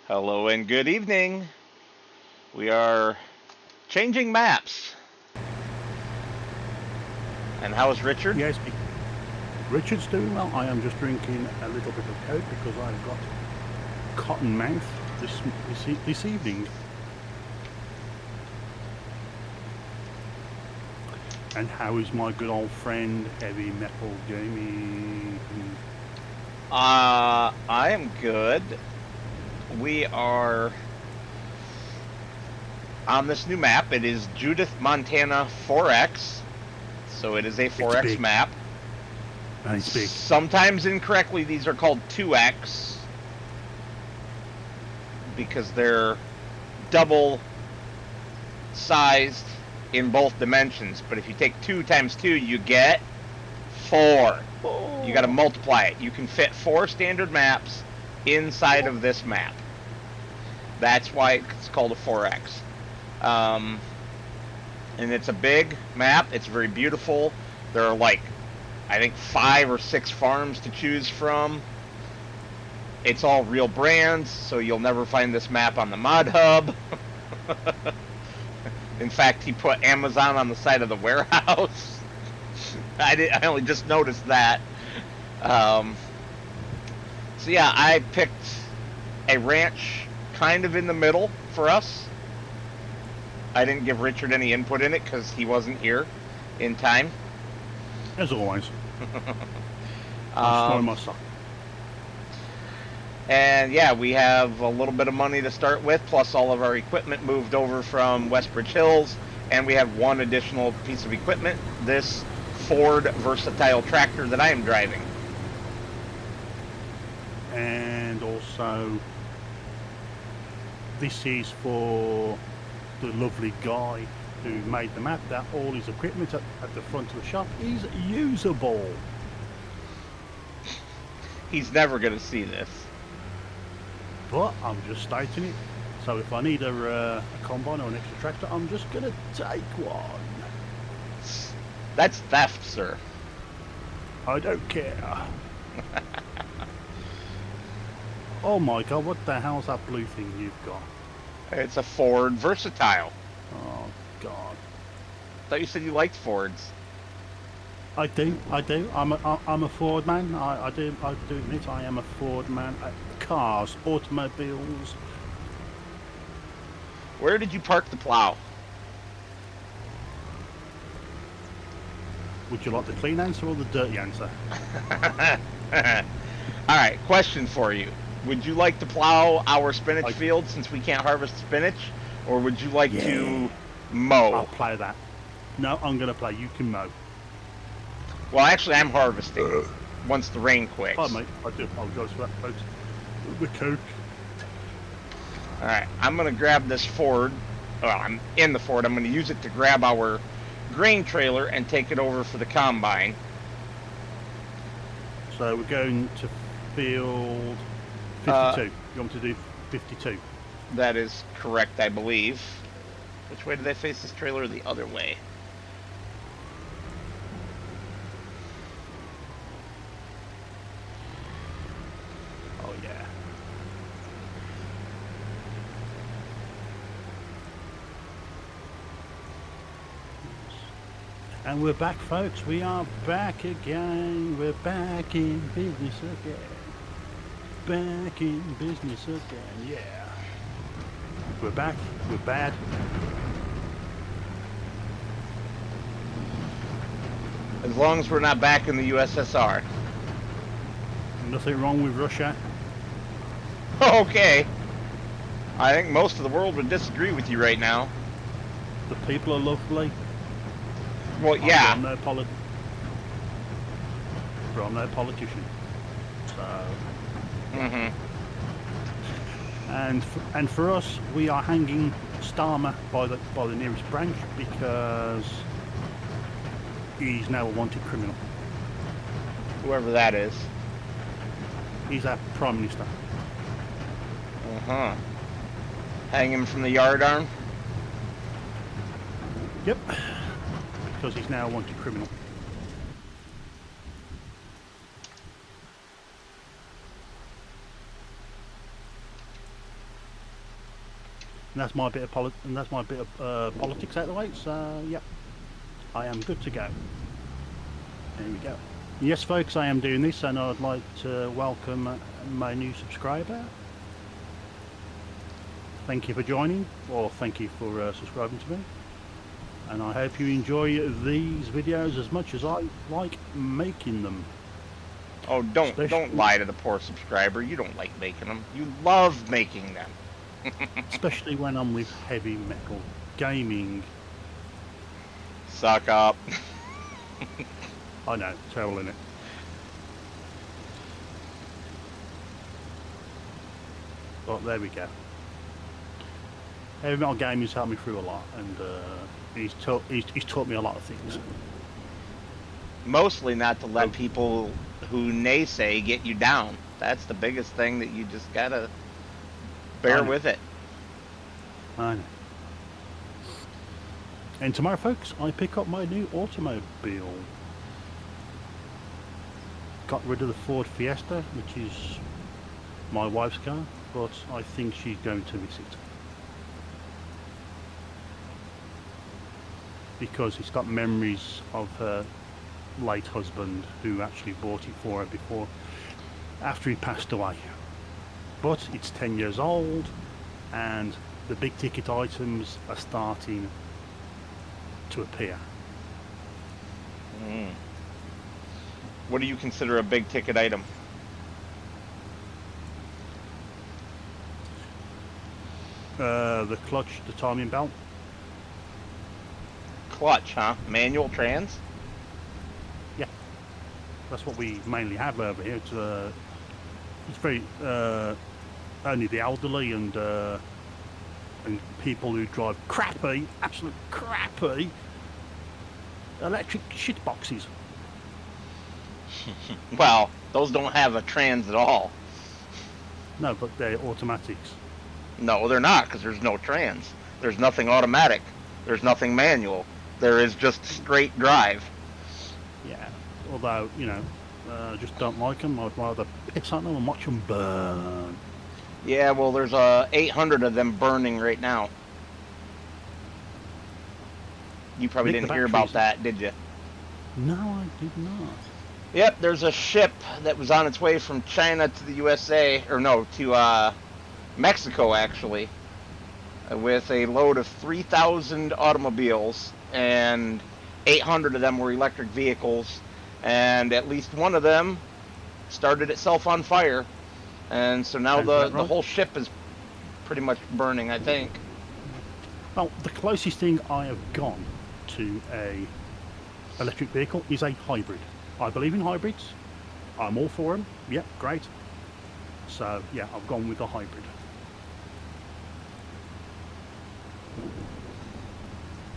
Hello and good evening. We are changing maps. And how is Richard? Yes, Richard's doing well. I am just drinking a little bit of Coke because I've got cotton mouth this evening. And how is my good old friend Heavy Metal Gaming? I am good. We are on this new map. It is Judith, Montana 4X. So it is a 4X map. And it's big. Sometimes incorrectly these are called 2X because they're double sized in both dimensions. But if you take 2 times 2, you get 4. Oh. You got to multiply it. You can fit 4 standard maps inside of this map. That's why it's called a 4X. And it's a big map. It's very beautiful. There are like, I think 5 or 6 farms to choose from. It's all real brands, so you'll never find this map on the mod hub. In fact, he put Amazon on the side of the warehouse. I only just noticed that. So yeah, I picked a ranch kind of in the middle for us. I didn't give Richard any input in it because he wasn't here in time. As always. I'm myself. And yeah, we have a little bit of money to start with, plus all of our equipment moved over from Westbridge Hills, and we have one additional piece of equipment, this Ford Versatile tractor that I am driving. And also, this is for the lovely guy who made the map, that all his equipment at the front of the shop is usable. He's never going to see this. But I'm just stating it. So if I need a combine or an extra tractor, I'm just going to take one. That's theft, sir. I don't care. Oh my god, what the hell's that blue thing you've got? It's a Ford Versatile. Oh god. I thought you said you liked Fords. I do. I'm a Ford man. I do admit I am a Ford man. Cars, automobiles. Where did you park the plow? Would you like the clean answer or the dirty answer? Alright, question for you. Would you like to plow our spinach field since we can't harvest spinach? Or would you like to mow? I'll play that. No, I'm going to play. You can mow. Well, actually, I'm harvesting once the rain quits. Oh, mate, I do apologise for that, folks. The Coke. Alright, I'm going to grab this Ford. Well, I'm in the Ford. I'm going to use it to grab our grain trailer and take it over for the combine. So we're going to field 52. You want to do 52? That is correct, I believe. Which way do they face this trailer? The other way. Oh, yeah. And we're back, folks. We are back again. We're back in business again. Back in business again, yeah. We're back. We're bad. As long as we're not back in the USSR. Nothing wrong with Russia. Okay. I think most of the world would disagree with you right now. The people are lovely. Well, yeah. I'm no politician. So. And for us, we are hanging Starmer by the nearest branch because he's now a wanted criminal. Whoever that is. He's our Prime Minister. Hang him from the yardarm? Yep. Because he's now a wanted criminal. that's my bit of politics out of the way. So yep, I am good to go. There we go. Yes, folks, I am doing this, and I'd like to welcome my new subscriber. Thank you for joining, or thank you for subscribing to me. And I hope you enjoy these videos as much as I like making them. Oh, don't lie to the poor subscriber. You don't like making them. You love making them. Especially when I'm with heavy metal gaming. Suck up. I know, terrible, innit? But there we go. Heavy metal gaming's helped me through a lot, and he's taught me a lot of things. Mostly not to let people who naysay get you down. That's the biggest thing, that you just gotta bear with it. I know. And tomorrow, folks, I pick up my new automobile. Got rid of the Ford Fiesta, which is my wife's car, but I think she's going to miss it. Because it's got memories of her late husband, who actually bought it for her after he passed away. But it's 10 years old, and the big ticket items are starting to appear. What do you consider a big ticket item? The clutch, the timing belt. Clutch, huh? Manual trans? Yeah, that's what we mainly have over here. It's very only the elderly and people who drive crappy, absolute crappy electric shit boxes. Well, those don't have a trans at all. No, but they're automatics. No, they're not, because there's no trans. There's nothing automatic. There's nothing manual. There is just straight drive. Yeah, although, you know, just don't like them. I'd rather piss on them and watch them burn. Yeah, well, there's 800 of them burning right now. You probably didn't hear about that, did you? No, I did not. Yep, there's a ship that was on its way from China to the USA, or no, to Mexico, actually, with a load of 3,000 automobiles, and 800 of them were electric vehicles, and at least one of them started itself on fire, and so now the whole ship is pretty much burning, I think. Well, the closest thing I have gone to a electric vehicle is a hybrid. I believe in hybrids. I'm all for them. Yep, great. So yeah, I've gone with a hybrid.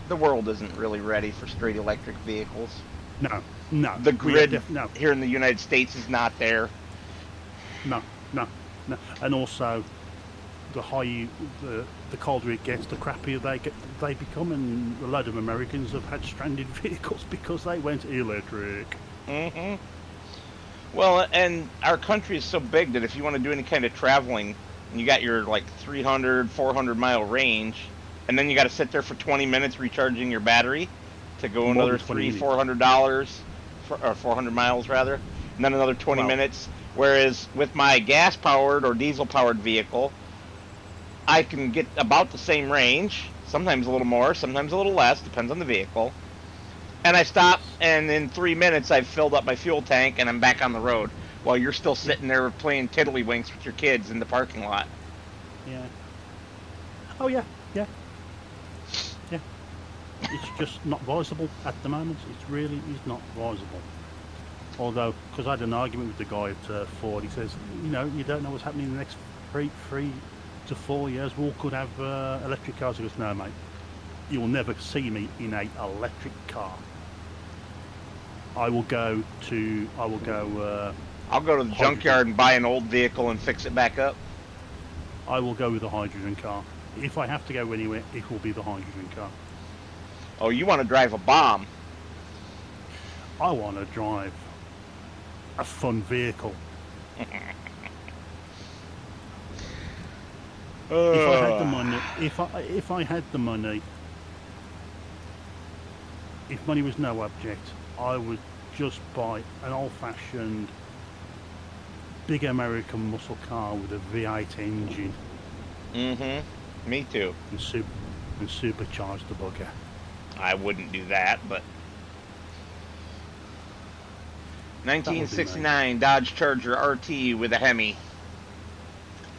The world isn't really ready for straight electric vehicles. No. The grid here in the United States is not there. No. And also, the colder it gets, the crappier they become, and a load of Americans have had stranded vehicles because they went electric. Well, and our country is so big that if you want to do any kind of traveling, and you got your like 300, 400 mile range, and then you got to sit there for 20 minutes recharging your battery to go another $400 or 400 miles rather, and then another 20 minutes. Whereas with my gas powered or diesel powered vehicle, I can get about the same range, sometimes a little more, sometimes a little less, depends on the vehicle. And I stop, and in 3 minutes I've filled up my fuel tank and I'm back on the road, while you're still sitting there playing tiddlywinks with your kids in the parking lot. Yeah. Oh yeah. It's just not advisable at the moment. It really is not advisable. Although, because I had an argument with the guy at Ford, he says, you know, you don't know what's happening in the next 3 to 4 years. We all could have electric cars. He goes, no, mate, you will never see me in a electric car. I'll go to the junkyard and buy an old vehicle and fix it back up. I will go with a hydrogen car. If I have to go anywhere, it will be the hydrogen car. Oh, you want to drive a bomb? I want to drive a fun vehicle. If I had the Ugh. money, if I had the money, if money was no object, I would just buy an old-fashioned big American muscle car with a V8 engine Mm-hmm. Me too. and supercharge the bugger. I wouldn't do that, but That would be me. 1969 Dodge Charger RT with a Hemi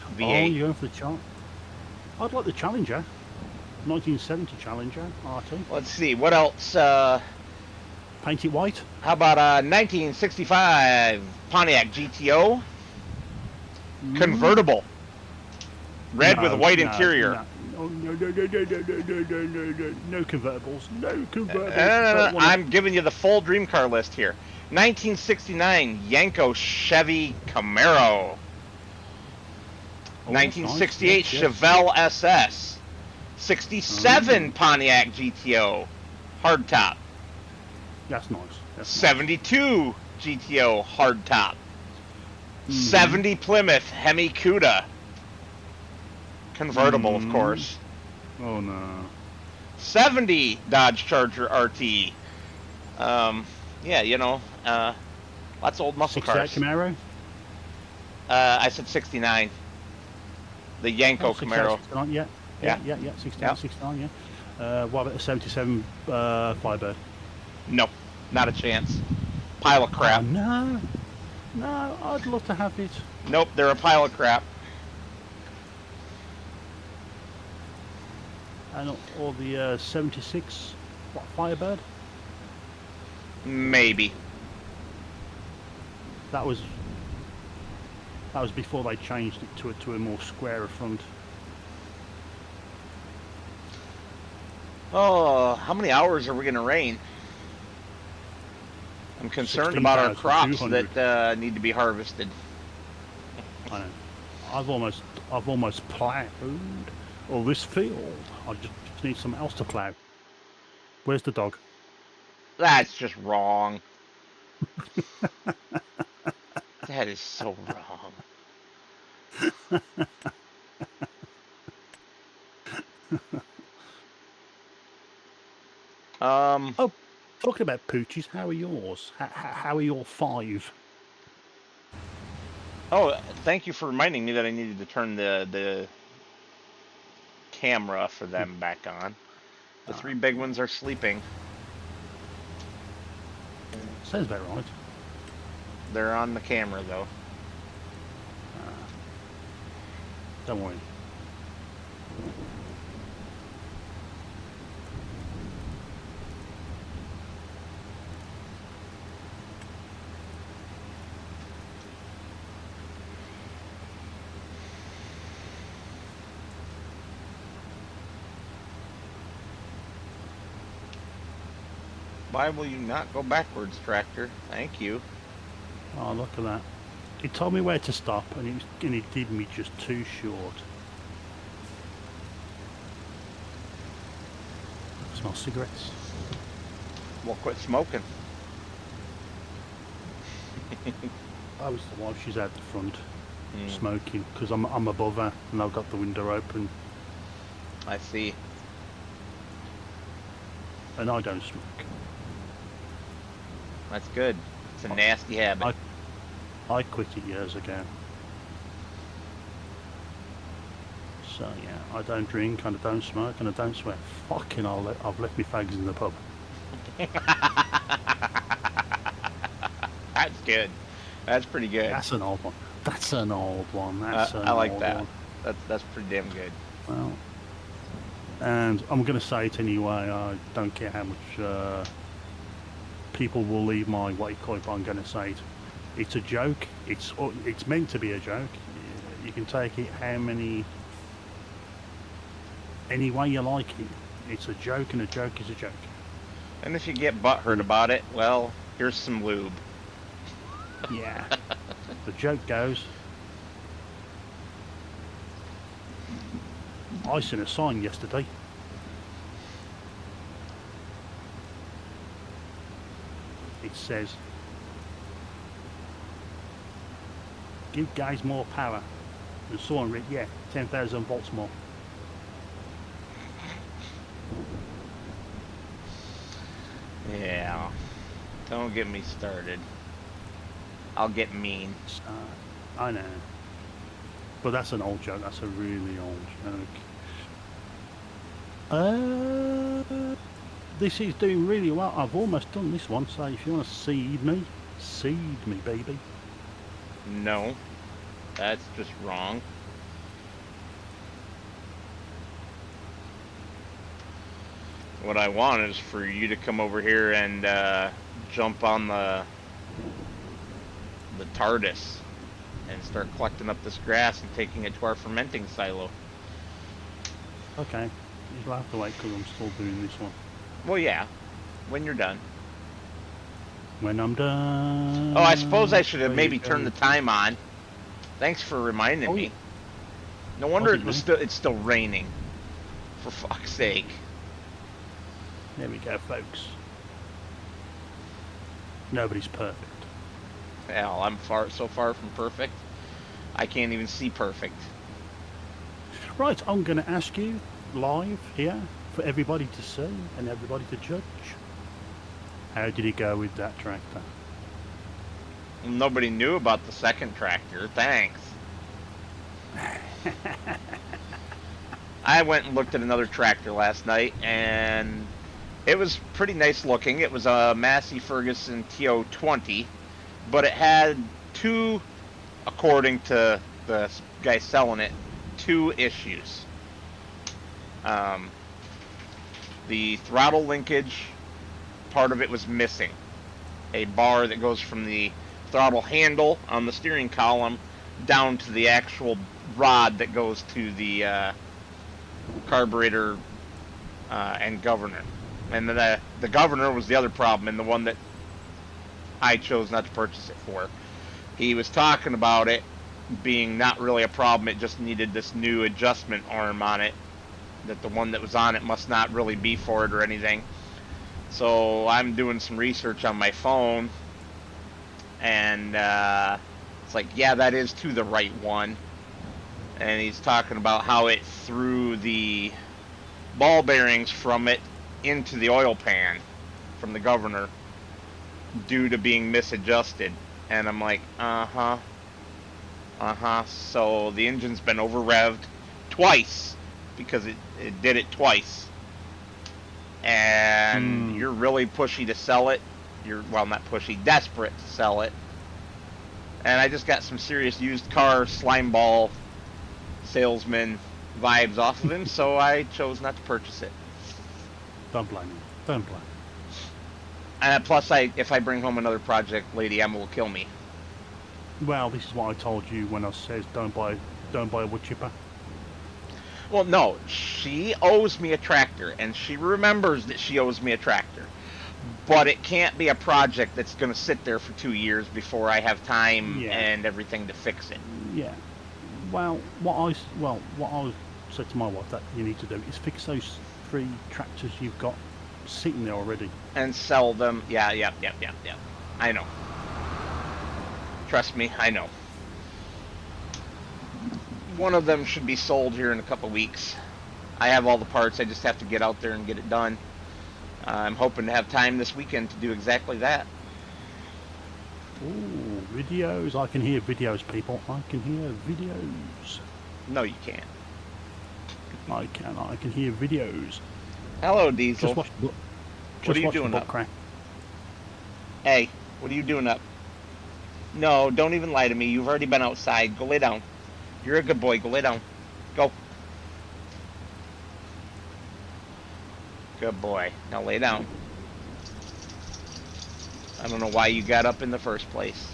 Oh, V8. you're going for the challenge? I'd like the Challenger. 1970 Challenger RT. Let's see what else. Paint it white. How about 1965 Pontiac GTO convertible, red with a white interior. No convertibles. No convertibles. No. I'm giving you the full dream car list here. 1969 Yanko Chevy Camaro. 1968 nice. Yes. Chevelle SS. 67 Pontiac GTO hardtop. That's nice. That's 72 GTO hardtop. 70 Plymouth Hemi Cuda. Convertible, of course. Oh no. 70 Dodge Charger RT. Yeah, you know, lots of old muscle 68 cars. Camaro. I said 69. The Yanko Camaro. 69, yeah. 69, Yep. 69, yeah. What about the 77 Firebird? No, not a chance. Pile of crap. Oh, no. No, I'd love to have it. Nope, they're a pile of crap. And or the 76 Firebird. Maybe. That was before they changed it to a more squarer front. Oh, how many hours are we going to rain? I'm concerned about our crops 16,200. that need to be harvested. I know. I've almost ploughed all this field. I just need something else to plough. Where's the dog? That's just wrong. That is so wrong. Oh, talking about poochies, how are yours? How are your 5? Oh, thank you for reminding me that I needed to turn the camera for them back on. The 3 big ones are sleeping. Sounds about right. They're on the camera though. Don't worry. Why will you not go backwards, tractor? Thank you. Oh, look at that. It told me where to stop, and it did me just too short. I smell cigarettes. Well, quit smoking. I was the wife. She's out the front smoking because I'm above her, and I've got the window open, I see. and I don't smoke. That's good. It's a nasty habit. I quit it years ago. So yeah, I don't drink, and I don't smoke, and I don't swear. Fucking I've left my fags in the pub. That's good. That's pretty good. That's an old one. That's an old one. I like that. That's pretty damn good. Well, and I'm going to say it anyway. I don't care how much people will leave my white clip. I'm going to say it. It's a joke. It's meant to be a joke. You can take it any way you like it. It's a joke, and a joke is a joke. And if you get butthurt about it, well, here's some lube. Yeah. The joke goes, I seen a sign yesterday. It says, give guys more power. And someone read, yeah, 10,000 volts more. Yeah. Don't get me started. I'll get mean. I know. But that's an old joke. That's a really old joke. This is doing really well. I've almost done this one, so if you want to seed me, baby. No. That's just wrong. What I want is for you to come over here and jump on the TARDIS and start collecting up this grass and taking it to our fermenting silo. Okay. You'll have to wait because I'm still doing this one. Well, yeah. When you're done. When I'm done. Oh, I suppose I should have maybe turned the time on. Thanks for reminding me. No wonder it's still raining. For fuck's sake. There we go, folks. Nobody's perfect. Hell, I'm so far from perfect. I can't even see perfect. Right, I'm going to ask you live here for everybody to see and everybody to judge. How did it go with that tractor? Nobody knew about the second tractor. Thanks. I went and looked at another tractor last night, and it was pretty nice looking. It was a Massey Ferguson TO20, but it had two, according to the guy selling it, two issues. The throttle linkage, part of it was missing. A bar that goes from the throttle handle on the steering column down to the actual rod that goes to the carburetor and governor. And the governor was the other problem, and the one that I chose not to purchase it for. He was talking about it being not really a problem, it just needed this new adjustment arm on it, that the one that was on it must not really be for it or anything. So I'm doing some research on my phone, and it's like, yeah, that is to the right one. And he's talking about how it threw the ball bearings from it into the oil pan from the governor due to being misadjusted. And I'm like, so the engine's been over revved twice, because it did it twice. And you're really pushy to sell it. You're, well, not pushy, desperate to sell it. And I just got some serious used car slime ball salesman vibes off of him, so I chose not to purchase it. Don't blame me. Don't blame me. Plus, if I bring home another project, Lady Emma will kill me. Well, this is what I told you when I says don't buy a wood chipper. Well, no, she owes me a tractor, and she remembers that she owes me a tractor. But it can't be a project that's going to sit there for 2 years before I have time and everything to fix it. Yeah. Well, what I said to my wife that you need to do is fix those 3 tractors you've got sitting there already. And sell them. Yeah. I know. Trust me, I know. One of them should be sold here in a couple weeks. I have all the parts, I just have to get out there and get it done. I'm hoping to have time this weekend to do exactly that. Ooh, videos. I can hear videos, people. I can hear videos. No, you can't. I can hear videos. Hello, Diesel. What are you doing up? Hey, what are you doing up? No, don't even lie to me. You've already been outside. Go lay down. You're a good boy. Go lay down. Go. Good boy. Now lay down. I don't know why you got up in the first place.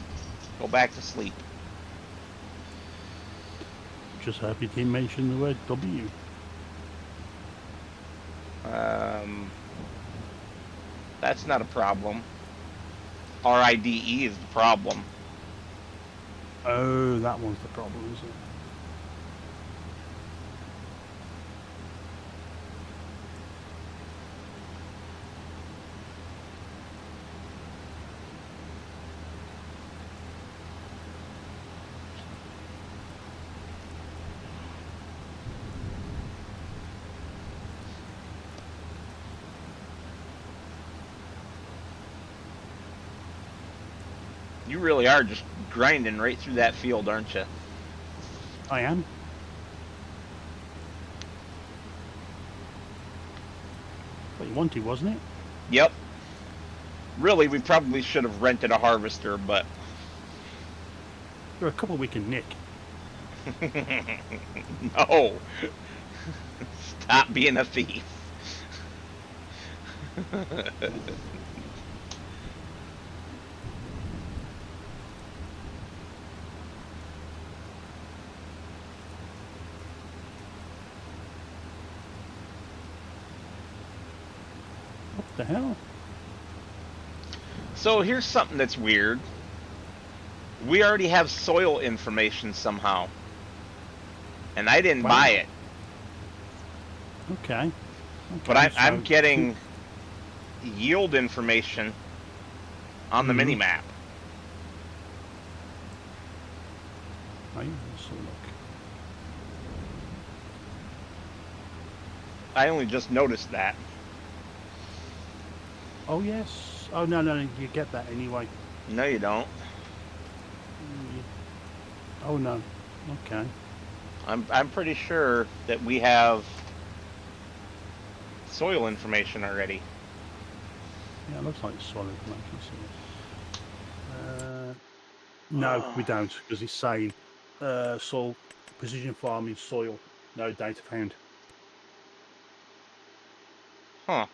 Go back to sleep. Just happy to mention the word W. That's not a problem. RIDE is the problem. Oh, that one's the problem, isn't it? You really are just grinding right through that field, aren't you? I am. What you wanted, wasn't it? Yep. Really, we probably should have rented a harvester, but... There are a couple we can nick. No. Stop being a thief. What the hell? So here's something that's weird. We already have soil information somehow. And I didn't buy it. Okay. But I'm getting yield information on the mini-map. Right, let's have a look. I only just noticed that. Oh yes. Oh no, you get that anyway. No, you don't. Oh no. Okay. I'm pretty sure that we have soil information already. Yeah, it looks like soil information. No, we don't, because it's saying soil, precision farming, soil, no data found. Huh.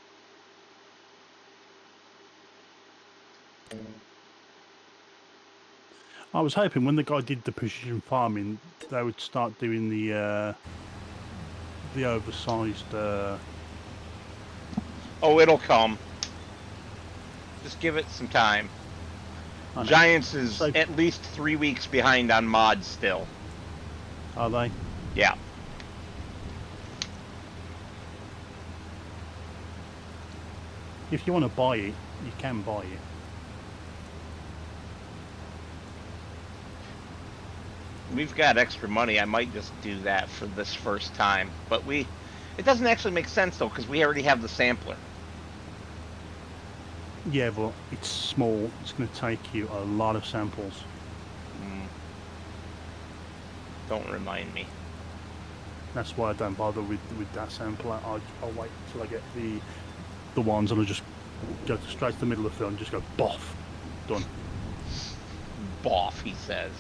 I was hoping when the guy did the precision farming, they would start doing the oversized. Oh, it'll come. Just give it some time. Giants is So- at least 3 weeks behind on mods still. Are they? Yeah. If you want to buy it, you can buy it. We've got extra money. I might just do that for this first time. But it doesn't actually make sense though, because we already have the sampler. Yeah, but it's small. It's going to take you a lot of samples. Don't remind me. That's why I don't bother with that sampler. I'll wait till I get the ones, and I'll just go straight to the middle of the field and just go boff. Done. Boff, he says.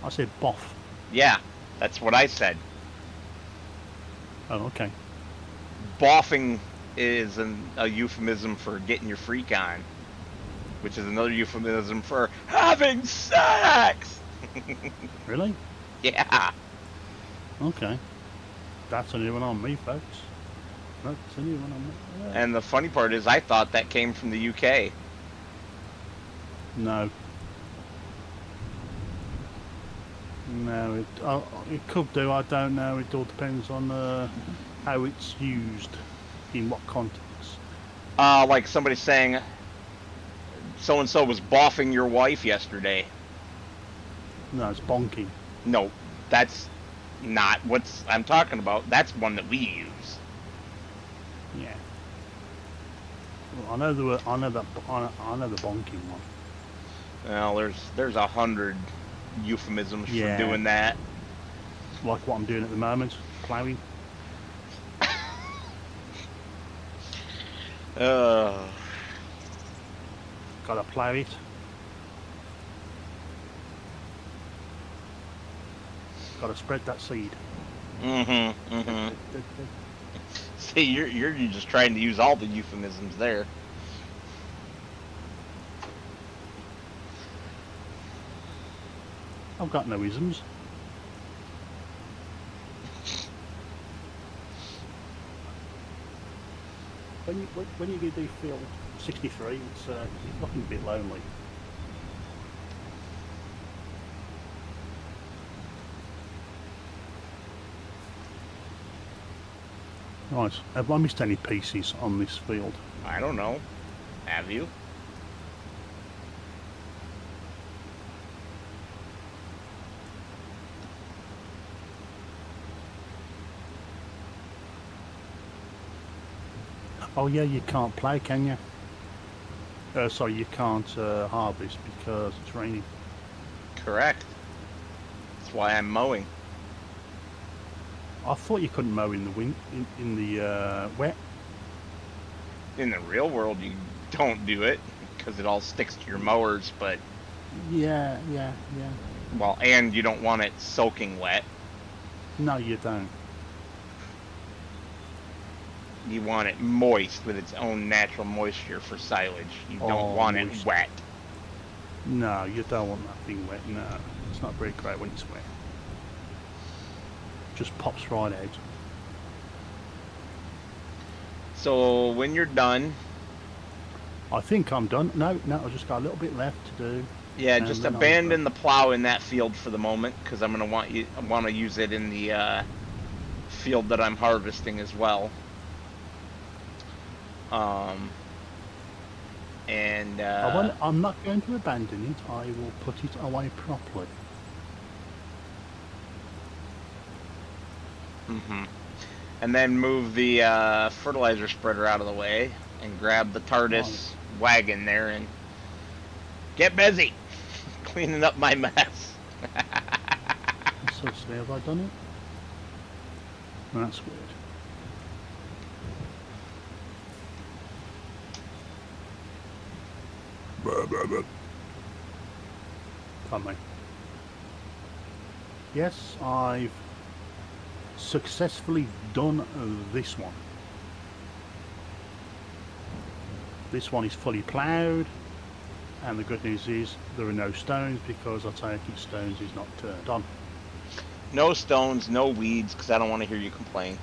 I said boff. Yeah, that's what I said. Oh, okay. Boffing is a euphemism for getting your freak on, which is another euphemism for having sex. Really? Yeah. Okay. That's a new one on me, folks. That's a new one on me. Yeah. And the funny part is, I thought that came from the UK. No. No, it could do. I don't know. It all depends on how it's used, in what context. Like somebody saying, so and so was boffing your wife yesterday. No, it's bonking. No, that's not what I'm talking about. That's one that we use. Yeah. Well, I know the bonking one. Well, there's 100 euphemisms Yeah. for doing that. Like what I'm doing at the moment, ploughing. Gotta plough it. Gotta spread that seed. See, you're just trying to use all the euphemisms there. I've got no isms. When you do field 63, it's looking a bit lonely. Right, have I missed any pieces on this field? I don't know. Have you? Oh yeah, you can't play, can you? Sorry, you can't harvest because it's raining. Correct. That's why I'm mowing. I thought you couldn't mow in the in the wet. In the real world, you don't do it because it all sticks to your mowers, but, Yeah. well, and you don't want it soaking wet. No, you don't. You want it moist with its own natural moisture for silage. You don't Oh, want moist. it wet. No, you don't want that thing wet. No, it's not very great when it's wet. Just pops right out. So when you're done, I think I'm done. No, I just got a little bit left to do. yeah, And just then I'm abandon the plow in that field for the moment because I'm gonna want to use it in the field that I'm harvesting as well. I'm not going to abandon it. I will put it away properly. And then move the fertilizer spreader out of the way and grab the TARDIS wagon there and get busy cleaning up my mess. So say, have I done it? That's weird. Pardon me. Yes, I've successfully done this one. This one is fully ploughed, and the good news is there are no stones because I take it stones is not turned on. No stones, no weeds, because I don't want to hear you complain.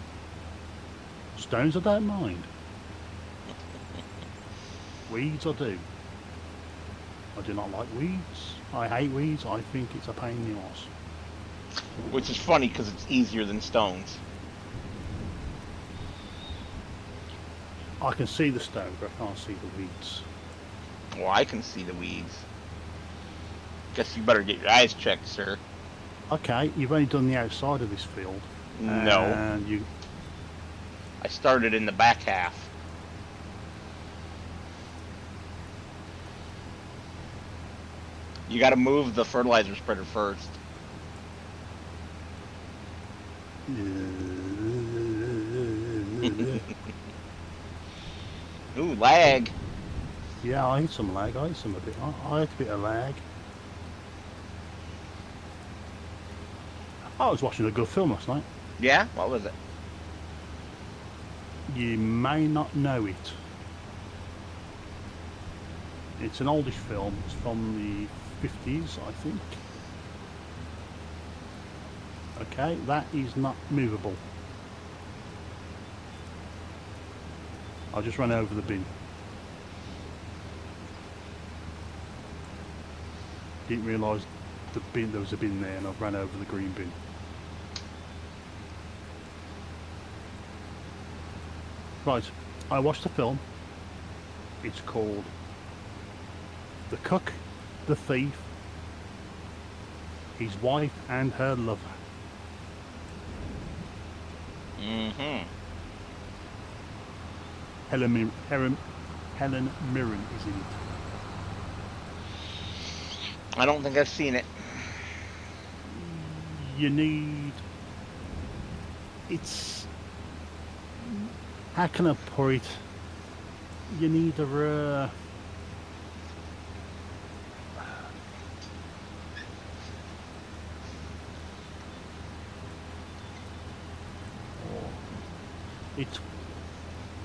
Stones I don't mind. Weeds I do. I do not like weeds. I hate weeds. I think it's a pain in the arse. Which is funny because it's easier than stones. I can see the stone, but I can't see the weeds. Well, I can see the weeds. Guess you better get your eyes checked, sir. Okay, you've only done the outside of this field. No. And I started in the back half. You gotta move the fertilizer spreader first. Ooh, lag. Yeah, I hit some lag. I hit some a bit. I hit a bit of lag. I was watching a good film last night. Yeah? What was it? You may not know it. It's an oldish film. It's from the 50s, I think. Okay, that is not movable. I just ran over the bin. Didn't realise there was a bin there, and I've ran over the green bin. Right, I watched the film. It's called The Cook, the Thief, His Wife and Her Lover. Mm-hmm. Helen Mirren is in it. I don't think I've seen it. You need... It's... How can I put it? You need a...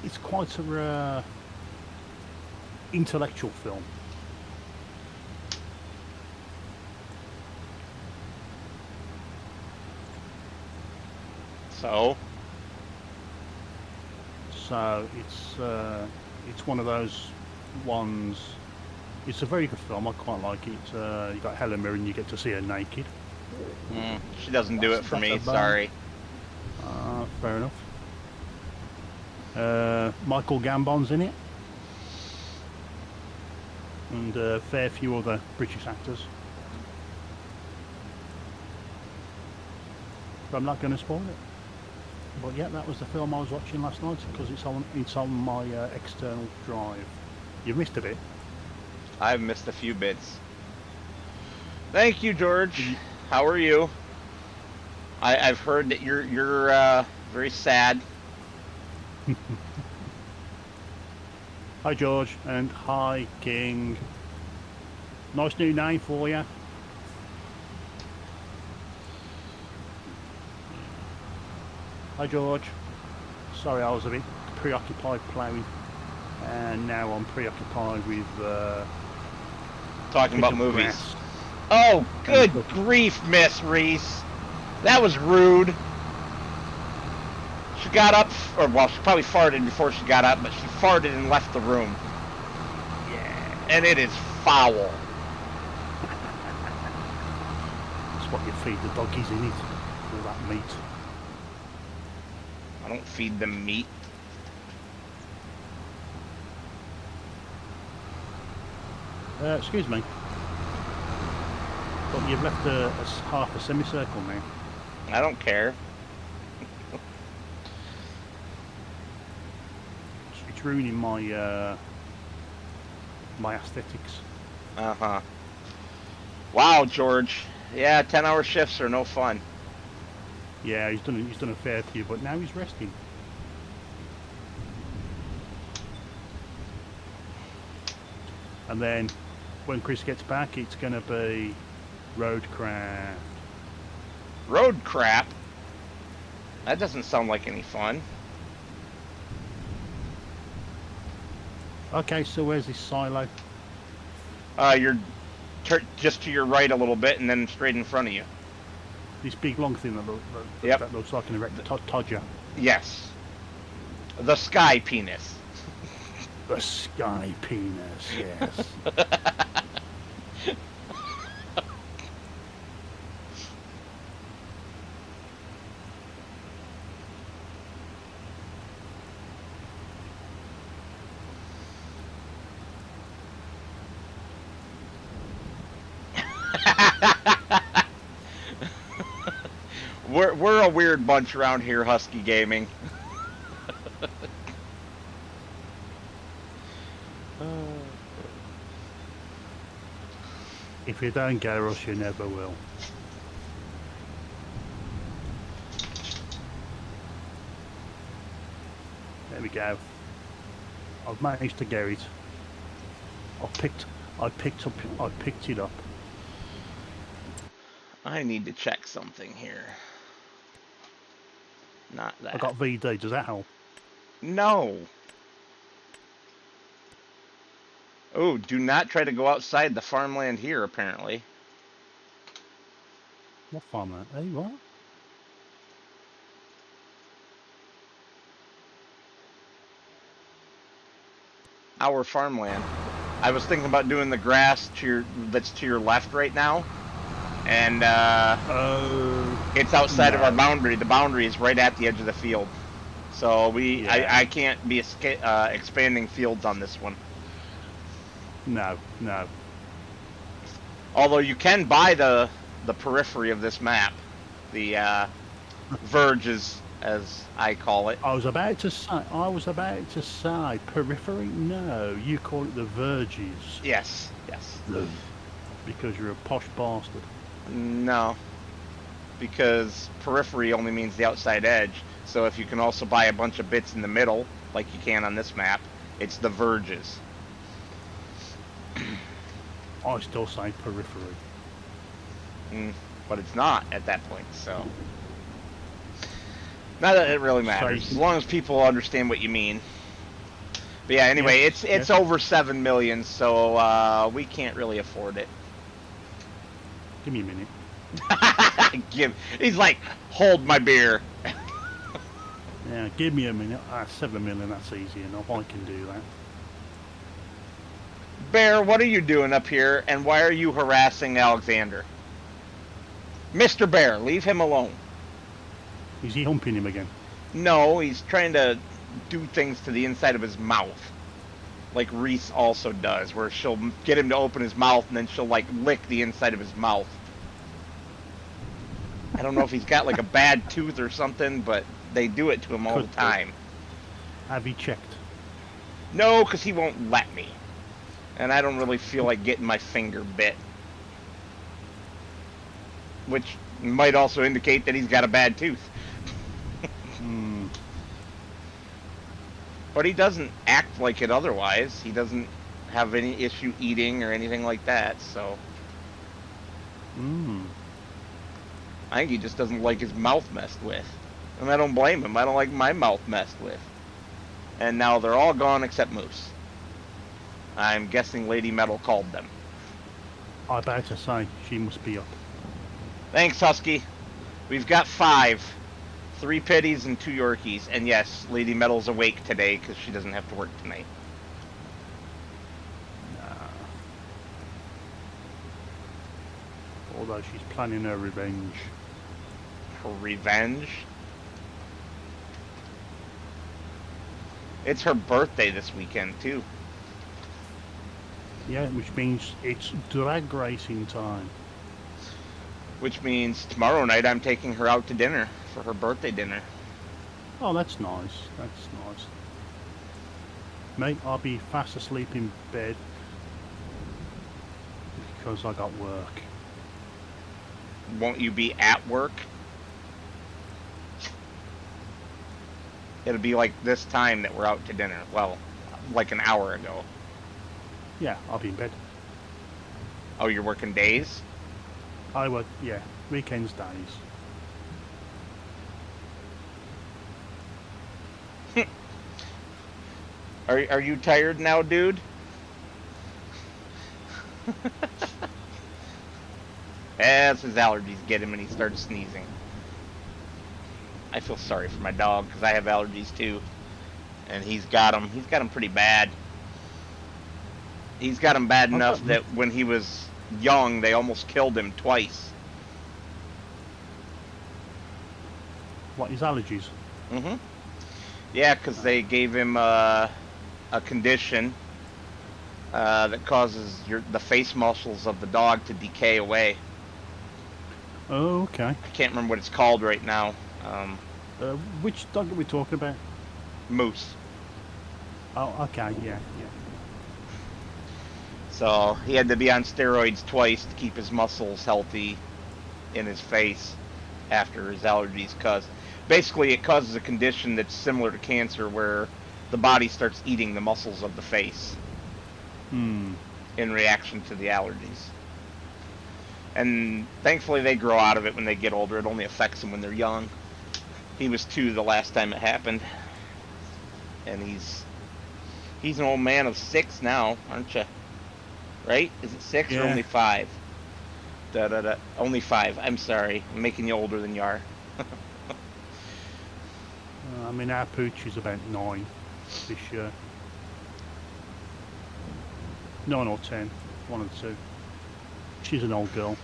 It's quite a intellectual film. So it's one of those ones. It's a very good film. I quite like it. You got Helen Mirren. You get to see her naked. she doesn't do it for me. That's a Sorry. Fair enough. Michael Gambon's in it, and a fair few other British actors. But I'm not going to spoil it. But yeah, that was the film I was watching last night because it's on my external drive. You missed a bit. I've missed a few bits. Thank you, George. How are you? I've heard that you're very sad. Hi, George, and hi, King. Nice new name for you. Hi, George. Sorry, I was a bit preoccupied playing, and now I'm preoccupied with Talking about movies. grass. Oh, good grief, Miss Reese. That was rude. She got up, or well, she probably farted before she got up, but she farted and left the room. Yeah, and it is foul. That's what you feed the doggies in it, all that meat. I don't feed them meat. Excuse me. But you've left half a semicircle now. I don't care. It's ruining my my aesthetics. Uh-huh. Wow, George. Yeah, 10-hour shifts are no fun. Yeah, he's done a fair few, but now he's resting. And then when Chris gets back, it's going to be roadcraft. Road crap? That doesn't sound like any fun. Okay, so where's this silo? You're just to your right a little bit and then straight in front of you. This big long thing Yep. that looks like an erect todger. Yes. The sky penis. The sky penis, yes. We're a weird bunch around here, Husky Gaming. If you don't get us, you never will. There we go. I've managed to get it. I picked it up. I need to check something here. Not that. I got VD. Does that help? No. Oh, do not try to go outside the farmland here, apparently. What farmland? Hey, what? Our farmland. I was thinking about doing the grass that's to your left right now. And it's outside of our boundary. The boundary is right at the edge of the field. So I can't be expanding fields on this one. No. Although you can buy the periphery of this map, the verges, as I call it. I was about to say periphery. No, you call it the verges. Yes. Because you're a posh bastard. No, because periphery only means the outside edge. So if you can also buy a bunch of bits in the middle, like you can on this map, it's the verges. I still say periphery. But it's not at that point, so. Not that it really matters, as long as people understand what you mean. But yeah, anyway, it's over 7 million, so we can't really afford it. Give me a minute. He's like, hold my beer. Yeah, give me a minute. 7 million, that's easy enough. I can do that. Bear, what are you doing up here, and why are you harassing Alexander? Mr. Bear, leave him alone. Is he humping him again? No, he's trying to do things to the inside of his mouth. Like Reese also does, where she'll get him to open his mouth, and then she'll, like, lick the inside of his mouth. I don't know if he's got, like, a bad tooth or something, but they do it to him all the time. Have you checked? No, because he won't let me. And I don't really feel like getting my finger bit. Which might also indicate that he's got a bad tooth. Hmm. But he doesn't act like it otherwise. He doesn't have any issue eating or anything like that, so... Hmm. I think he just doesn't like his mouth messed with. And I don't blame him. I don't like my mouth messed with. And now they're all gone except Moose. I'm guessing Lady Metal called them. I about to say, she must be up. Thanks, Husky. We've got 5. 3 pitties and 2 Yorkies. And yes, Lady Metal's awake today because she doesn't have to work tonight. Nah. Although she's planning her revenge. Her revenge? It's her birthday this weekend, too. Yeah, which means it's drag racing time. Which means tomorrow night I'm taking her out to dinner for her birthday dinner. Oh, that's nice. That's nice. Mate, I'll be fast asleep in bed because I got work. Won't you be at work? It'll be like this time that we're out to dinner. Well, like an hour ago. Yeah, I'll be in bed. Oh, you're working days? I work, yeah, weekends, days. Are you tired now, dude? As his allergies get him and he starts sneezing. I feel sorry for my dog because I have allergies too. And he's got them. He's got them pretty bad. He's got them bad enough that when he was young, they almost killed him twice. What, his allergies? Mm-hmm. Yeah, because they gave him a condition that causes the face muscles of the dog to decay away. Oh, okay. I can't remember what it's called right now. Which dog are we talking about? Moose. Oh, okay, yeah. So he had to be on steroids twice to keep his muscles healthy in his face after his allergies caused. Basically, it causes a condition that's similar to cancer where the body starts eating the muscles of the face in reaction to the allergies. And thankfully they grow out of it when they get older. It only affects them when they're young. He was 2 the last time it happened. And he's an old man of 6 now, aren't you? Right? Is it 6 or only 5? Only 5. I'm sorry. I'm making you older than you are. I mean, our pooch is about 9 this year. 9 or 10, one of the two. She's an old girl.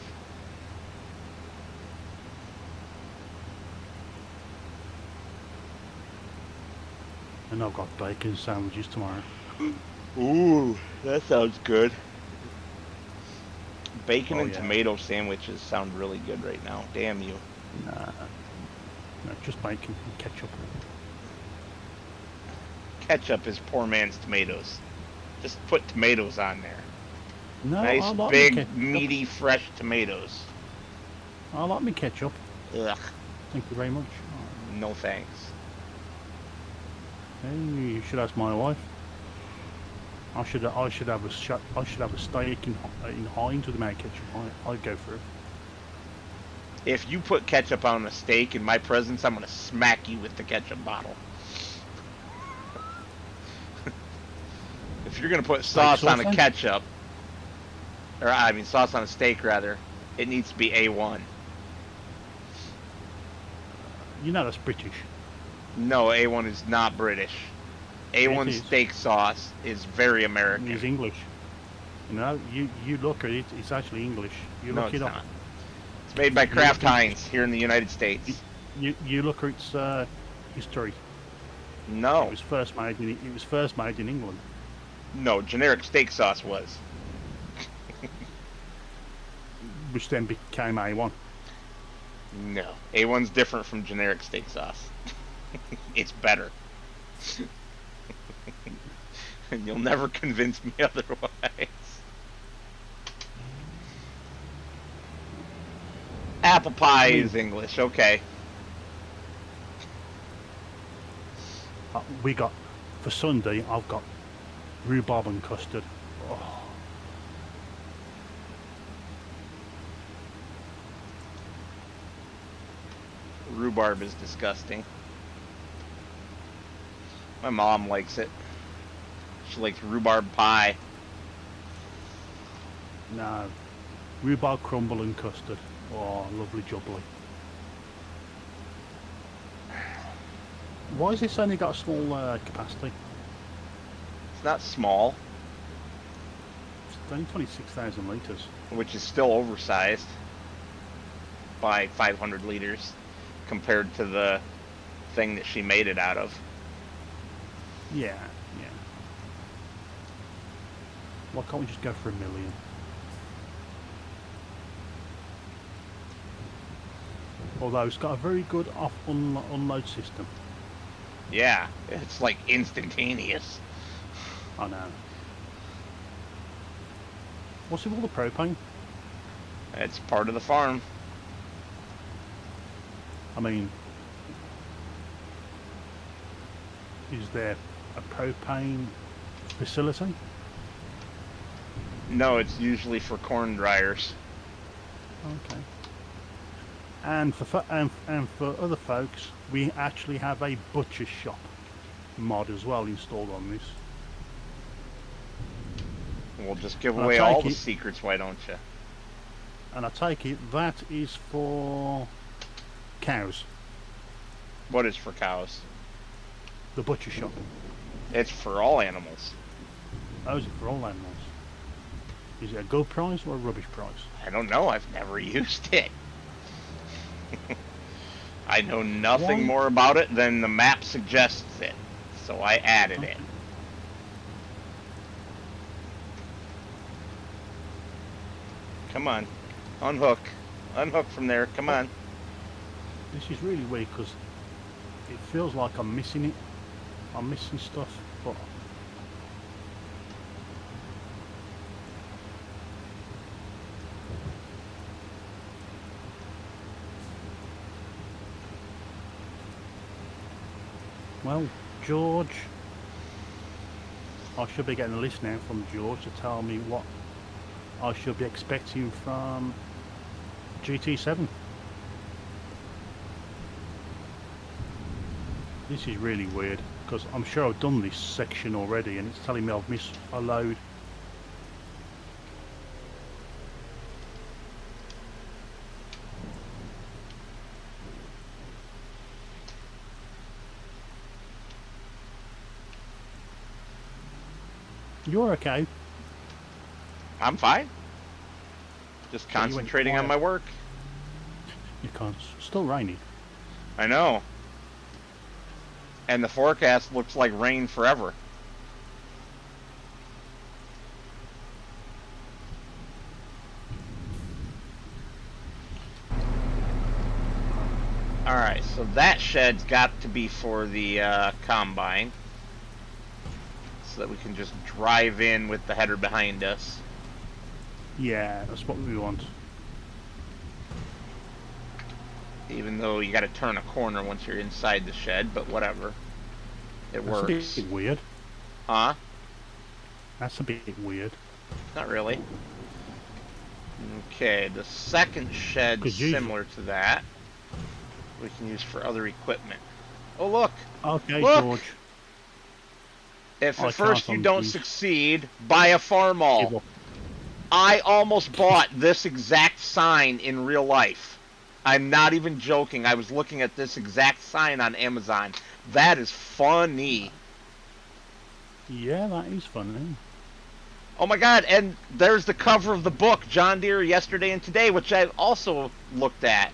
And I've got bacon sandwiches tomorrow. Ooh, that sounds good. Bacon and yeah. tomato sandwiches sound really good right now. Damn you. Nah, no, just bacon and ketchup. Ketchup is poor man's tomatoes. Just put tomatoes on there. No, Nice, I like big, me ketchup. meaty, fresh tomatoes. I like me ketchup. Ugh, Thank you very much. no thanks. Hey, you should ask my wife. I should have a steak in Heinz with the amount of ketchup on it. I'd go for it. If you put ketchup on a steak in my presence, I'm gonna smack you with the ketchup bottle. If you're gonna put sauce on a ketchup, or I mean sauce on a steak rather, it needs to be A1. You know that's British. No, A1 is not British. A1 is. steak sauce is very American. It's English. No, you look at it. It's actually English. You No, look it's it up. not. It's made by Kraft Heinz here in the United States. You look at its history. No, It was first made in England. no, generic steak sauce was. Which then became A1. No, A1's different from generic steak sauce. It's better. And you'll never convince me otherwise. Apple pie is English, okay. We got, for Sunday, I've got rhubarb and custard. Oh. Rhubarb is disgusting. My mom likes it. She likes rhubarb pie. No. Rhubarb crumble and custard. Oh, lovely jubbly. Why has this only got a small capacity? It's not small. It's only 26,000 litres. Which is still oversized by 500 liters compared to the thing that she made it out of. Yeah, yeah. Why can't we just go for 1 million? Although it's got a very good off-unload system. Yeah, it's like instantaneous. I know. What's with all the propane? It's part of the farm. I mean, is there a propane facility? No, it's usually for corn dryers. Okay. And for other folks, we actually have a butcher shop mod as well installed on this. We'll just give And away all the secrets, why don't you? And I take it that is for cows. What is for cows? The butcher shop. It's for all animals. Oh, is it for all animals? Is it a good price or a rubbish price? I don't know. I've never used it. I know nothing more about it than the map suggests it. So I added it. Come on. Unhook. Unhook from there. Come on. This is really weird because it feels like I'm missing it. I'm missing stuff, but well, George, I should be getting a list now from George to tell me what I should be expecting from GT7. This is really weird because I'm sure I've done this section already and it's telling me I've missed a load. You're okay. I'm fine. Just concentrating on my work. You can't. Still raining. I know. And the forecast looks like rain forever. Alright, so that shed's got to be for the combine. So that we can just drive in with the header behind us. Yeah, that's what we want. Even though you got to turn a corner once you're inside the shed, but whatever. It works. That's a bit weird. Huh? That's a bit weird. Not really. Okay, the second shed's similar to that. We can use for other equipment. Oh, look! Okay, look! George. If at first you don't succeed, buy a farm all. I almost bought this exact sign in real life. I'm not even joking. I was looking at this exact sign on Amazon. That is funny. Yeah, that is funny. Oh my god, and there's the cover of the book, John Deere Yesterday and Today, which I've also looked at.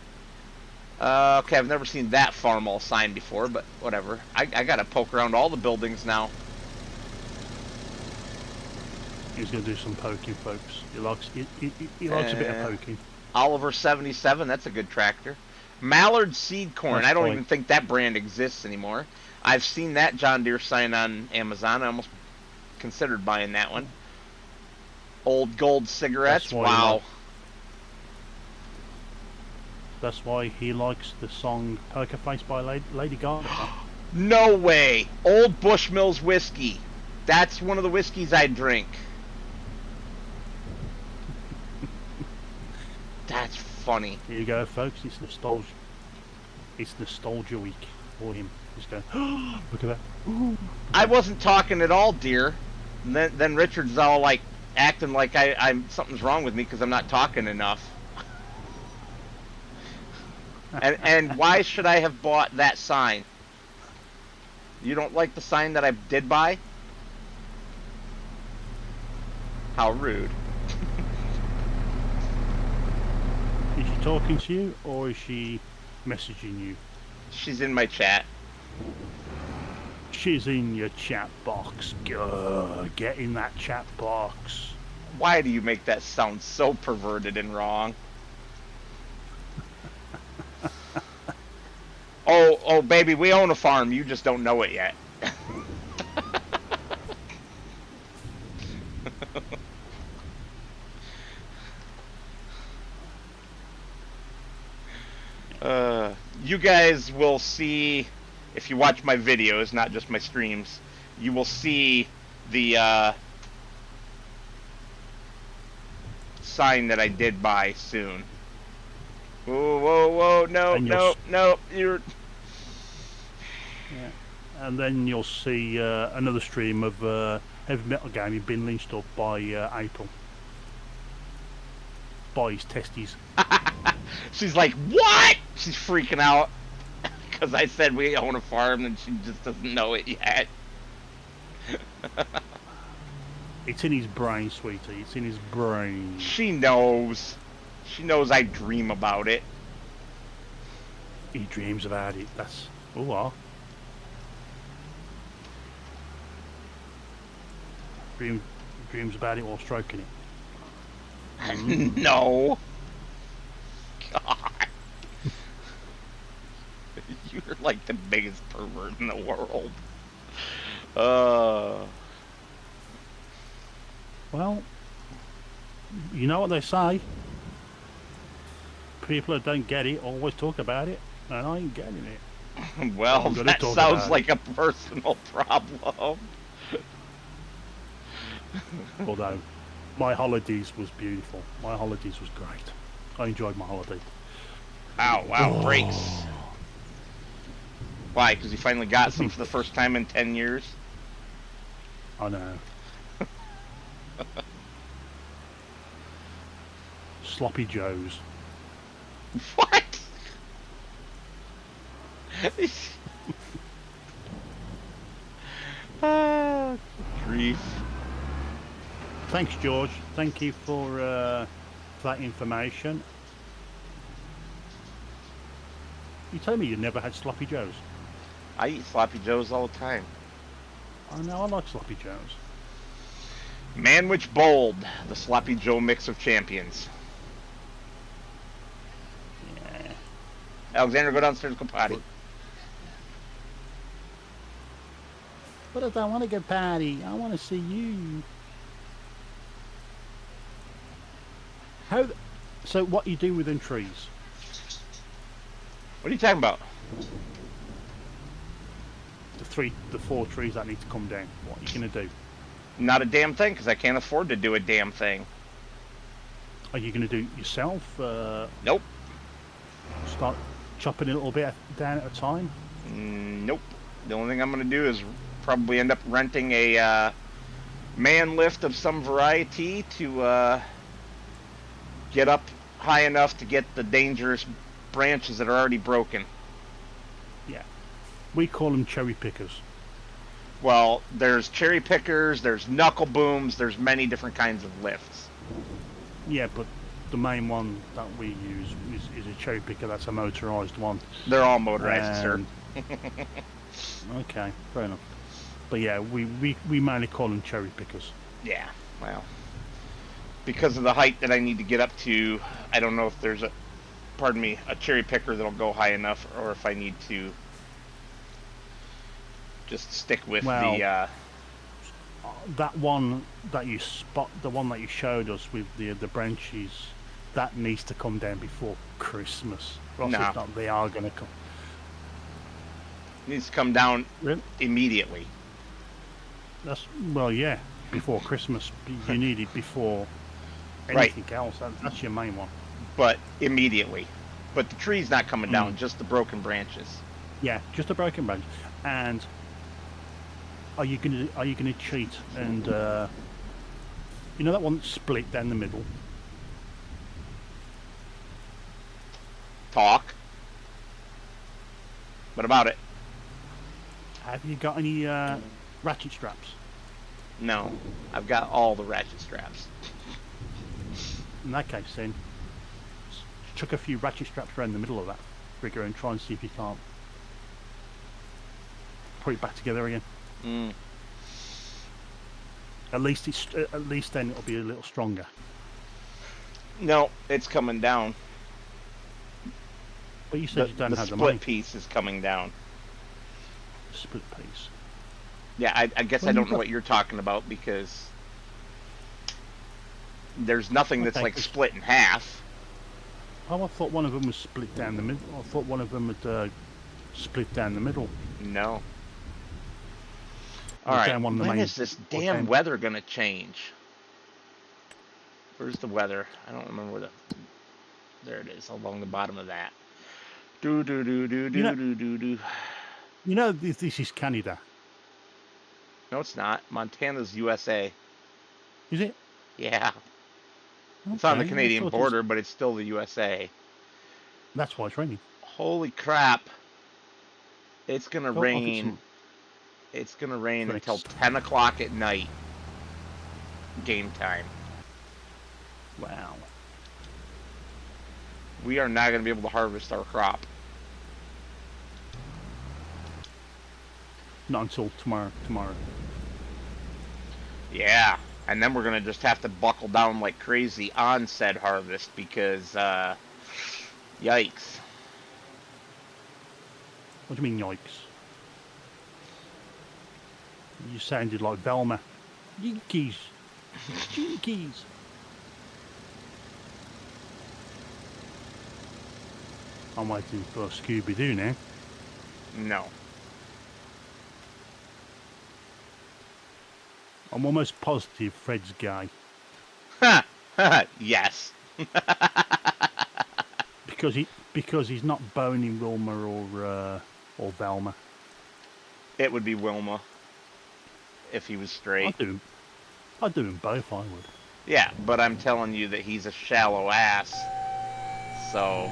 Okay, I've never seen that farm all sign before, but whatever. I gotta poke around all the buildings now. He's going to do some poking, folks. He likes a bit of poking. Oliver 77, that's a good tractor. Mallard Seed Corn, I don't even think that brand exists anymore. I've seen that John Deere sign on Amazon. I almost considered buying that one. Old gold cigarettes. Wow. That's why he likes the song Poker Face by Lady Gaga. No way. Old Bushmills whiskey. That's one of the whiskeys I drink. That's funny. Here you go, folks. It's nostalgia. It's nostalgia week for him. Just go, oh, look at that. Ooh. I wasn't talking at all, dear. And then Richard's all like acting like I'm something's wrong with me because I'm not talking enough. And why should I have bought that sign? You don't like the sign that I did buy? How rude. Is she talking to you or is she messaging you? She's in my chat. She's in your chat box. Get in that chat box. Why do you make that sound so perverted and wrong? Oh, baby, we own a farm. You just don't know it yet. You guys will see, if you watch my videos, not just my streams, you will see the sign that I did buy soon. Whoa, whoa, whoa, no, you're... Yeah. And then you'll see another stream of heavy metal gaming being lynched up by April. By his testes. She's like, what? She's freaking out. Because I said we own a farm and she just doesn't know it yet. It's in his brain, sweetie. It's in his brain. She knows. She knows I dream about it. He dreams about it. That's... Oh, well. Dreams about it while stroking it. No. God. You're like the biggest pervert in the world. Well, you know what they say. People that don't get it always talk about it, and I ain't getting it. Well, that sounds like a personal problem. Although, my holidays was beautiful. My holidays was great. I enjoyed my holiday. Ow, wow, brakes. Why? Because you finally got some for the first time in 10 years? I know. Sloppy Joes. What? Grief. Thanks, George. Thank you for that information. You told me you never had Sloppy Joes. I eat Sloppy Joes all the time. I know, I like Sloppy Joes. Manwich Bold, the Sloppy Joe mix of champions. Yeah. Alexander, go downstairs, go potty. But I don't want to go potty. I want to see you. So what you do within trees? What are you talking about? The 4 trees that need to come down. What are you going to do? Not a damn thing, because I can't afford to do a damn thing. Are you going to do it yourself? Nope. Start chopping a little bit down at a time? Nope. The only thing I'm going to do is probably end up renting a man lift of some variety to get up high enough to get the dangerous branches that are already broken. Yeah. We call them cherry pickers. Well, there's cherry pickers, there's knuckle booms, there's many different kinds of lifts. Yeah, but the main one that we use is a cherry picker. That's a motorized one. They're all motorized, sir. Okay, fair enough. But yeah, we mainly call them cherry pickers. Yeah, well, because of the height that I need to get up to, I don't know if there's a cherry picker that'll go high enough, or if I need to just stick with the... that one that you spot, the one that you showed us with the branches, that needs to come down before Christmas. Or else No. if not, they are going to come. It needs to come down Really? immediately. That's well, yeah. Before Christmas, you need it before anything else. That's your main one. But immediately. But the tree's not coming down, just the broken branches. Yeah, just a broken branch. And are you gonna cheat and you know that one that's split down the middle? Talk. What about it? Have you got any ratchet straps? No. I've got all the ratchet straps. In that case, then chuck a few ratchet straps around the middle of that rigger and try and see if you can't put it back together again. Mm. At least then it'll be a little stronger. No, it's coming down. But you said you don't the have the split money. piece is coming down. Split piece. Yeah, I guess Well, I don't you've know got- what you're talking about because there's nothing that's Okay, like 'cause- split in half. Oh, I thought one of them was split down the middle. I thought one of them had split down the middle. No. Or All right, down one of the when main- is this or damn down- weather gonna change? Where's the weather? I don't remember where the... There it is, along the bottom of that. Do do do do You know- do do do do. You know, this is Canada, No, it's not. Montana's USA. is it? Yeah. It's on the Okay, I Canadian thought it was- border, but it's still the USA. That's why it's raining. Holy crap. It's gonna Oh, I'll get rain. some- It's gonna rain Thanks. until 10 o'clock at night. Game time. Wow. We are not gonna be able to harvest our crop. Not until tomorrow. Yeah. And then we're gonna just have to buckle down like crazy on said harvest because, yikes. What do you mean, yikes? You sounded like Velma. Jinkies. Jinkies. I'm waiting for Scooby-Doo now. No. I'm almost positive Fred's gay. Yes. Because he's not boning Wilma or Velma. It would be Wilma if he was straight. I'd do them both, I would. Yeah, but I'm telling you that he's a shallow ass. So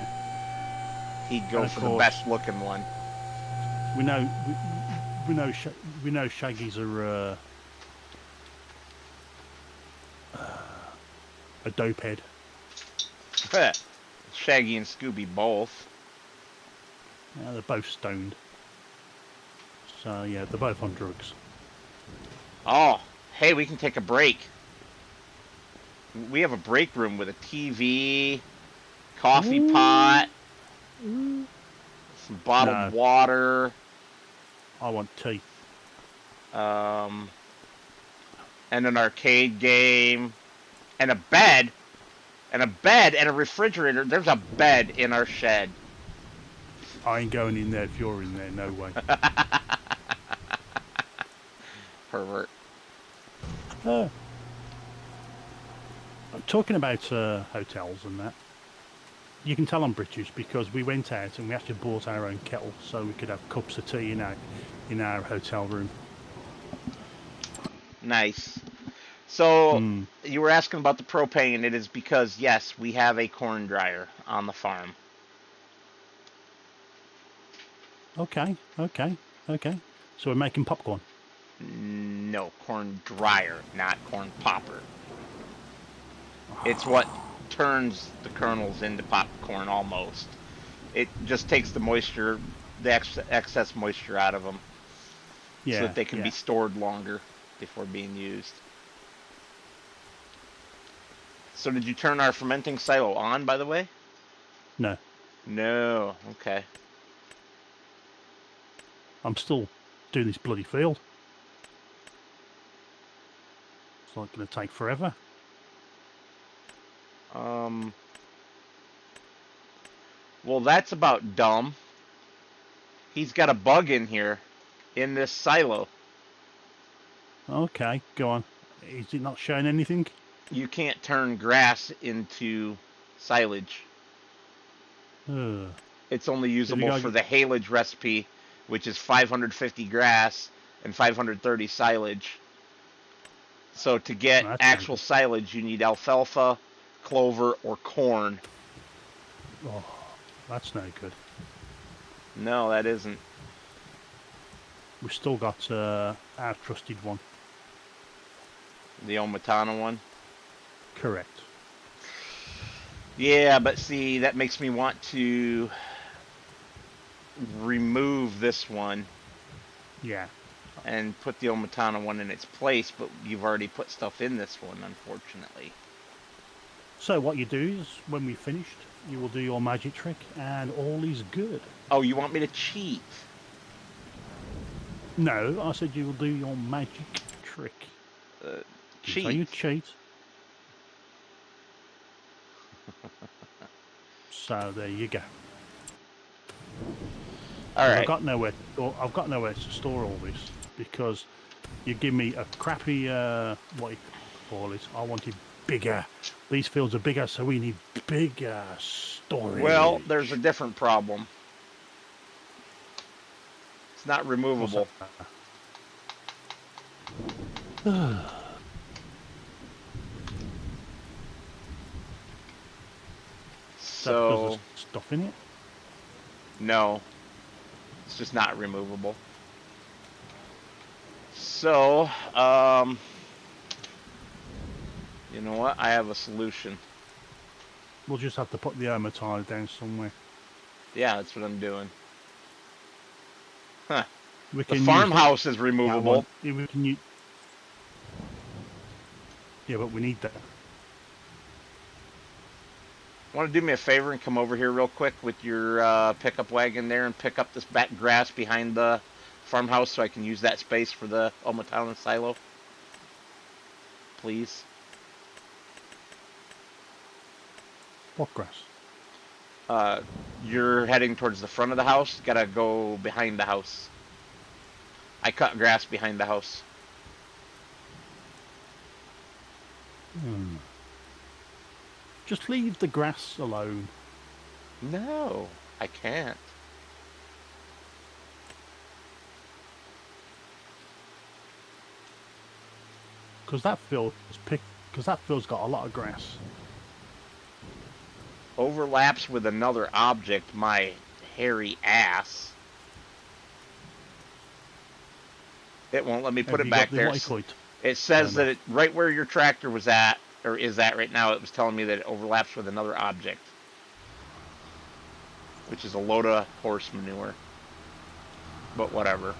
he'd go And of for the course- best looking one. We know Shaggy's a dope head. Shaggy and Scooby both. They're both stoned. So yeah, they're both on drugs. Oh, hey, we can take a break. We have a break room with a TV, coffee Ooh. pot, some bottled No. water, I want tea. and an arcade game, and a bed, and a refrigerator. There's a bed in our shed. I ain't going in there if you're in there, no way. Pervert. Talking about hotels and that, you can tell I'm British because we went out and we actually bought our own kettle so we could have cups of tea in our hotel room. Nice. So, Mm. you were asking about the propane. It is because, yes, we have a corn dryer on the farm. Okay. So we're making popcorn. No, corn dryer, not corn popper. It's what turns the kernels into popcorn almost. It just takes the moisture, the excess moisture out of them, Yeah. so that they can yeah. be stored longer before being used. So did you turn our fermenting silo on, by the way? No, No. Okay. I'm still doing this bloody field. It's not going to take forever. Well, that's about dumb. He's got a bug in here, in this silo. Okay, go on. Is it not showing anything? You can't turn grass into silage. Ugh. It's only usable for the haylage recipe, which is 550 grass and 530 silage. So to get actual silage, you need alfalfa, clover, or corn. Oh, that's no good. No, that isn't. We've still got our trusted one. The Omatana one? Correct. Yeah, but see, that makes me want to remove this one. Yeah. And put the Omatana one in its place, but you've already put stuff in this one, unfortunately. So what you do is, when we've finished, you will do your magic trick, and all is good. Oh, you want me to cheat? No, I said you will do your magic trick. Cheat? So you cheat. So there you go. All right. I've got nowhere to store all this because you give me a crappy what you call it. I wanted bigger. These fields are bigger, so we need bigger storage. Well, there's a different problem. It's not removable. So there's stuff in it? No. It's just not removable. So, you know what? I have a solution. We'll just have to put the Omatana down somewhere. Yeah, that's what I'm doing. Huh. The farmhouse is removable. Yeah, but we need that. Want to do me a favor and come over here real quick with your pickup wagon there and pick up this back grass behind the farmhouse so I can use that space for the Omatana silo? Please. What grass? You're heading towards the front of the house. Gotta go behind the house. I cut grass behind the house. Just leave the grass alone. No, I can't. Because that field's got a lot of grass. Overlaps with another object, my hairy ass. It won't let me put it back there. It says that right where your tractor was at, or is at right now, it was telling me that it overlaps with another object. Which is a load of horse manure. But whatever.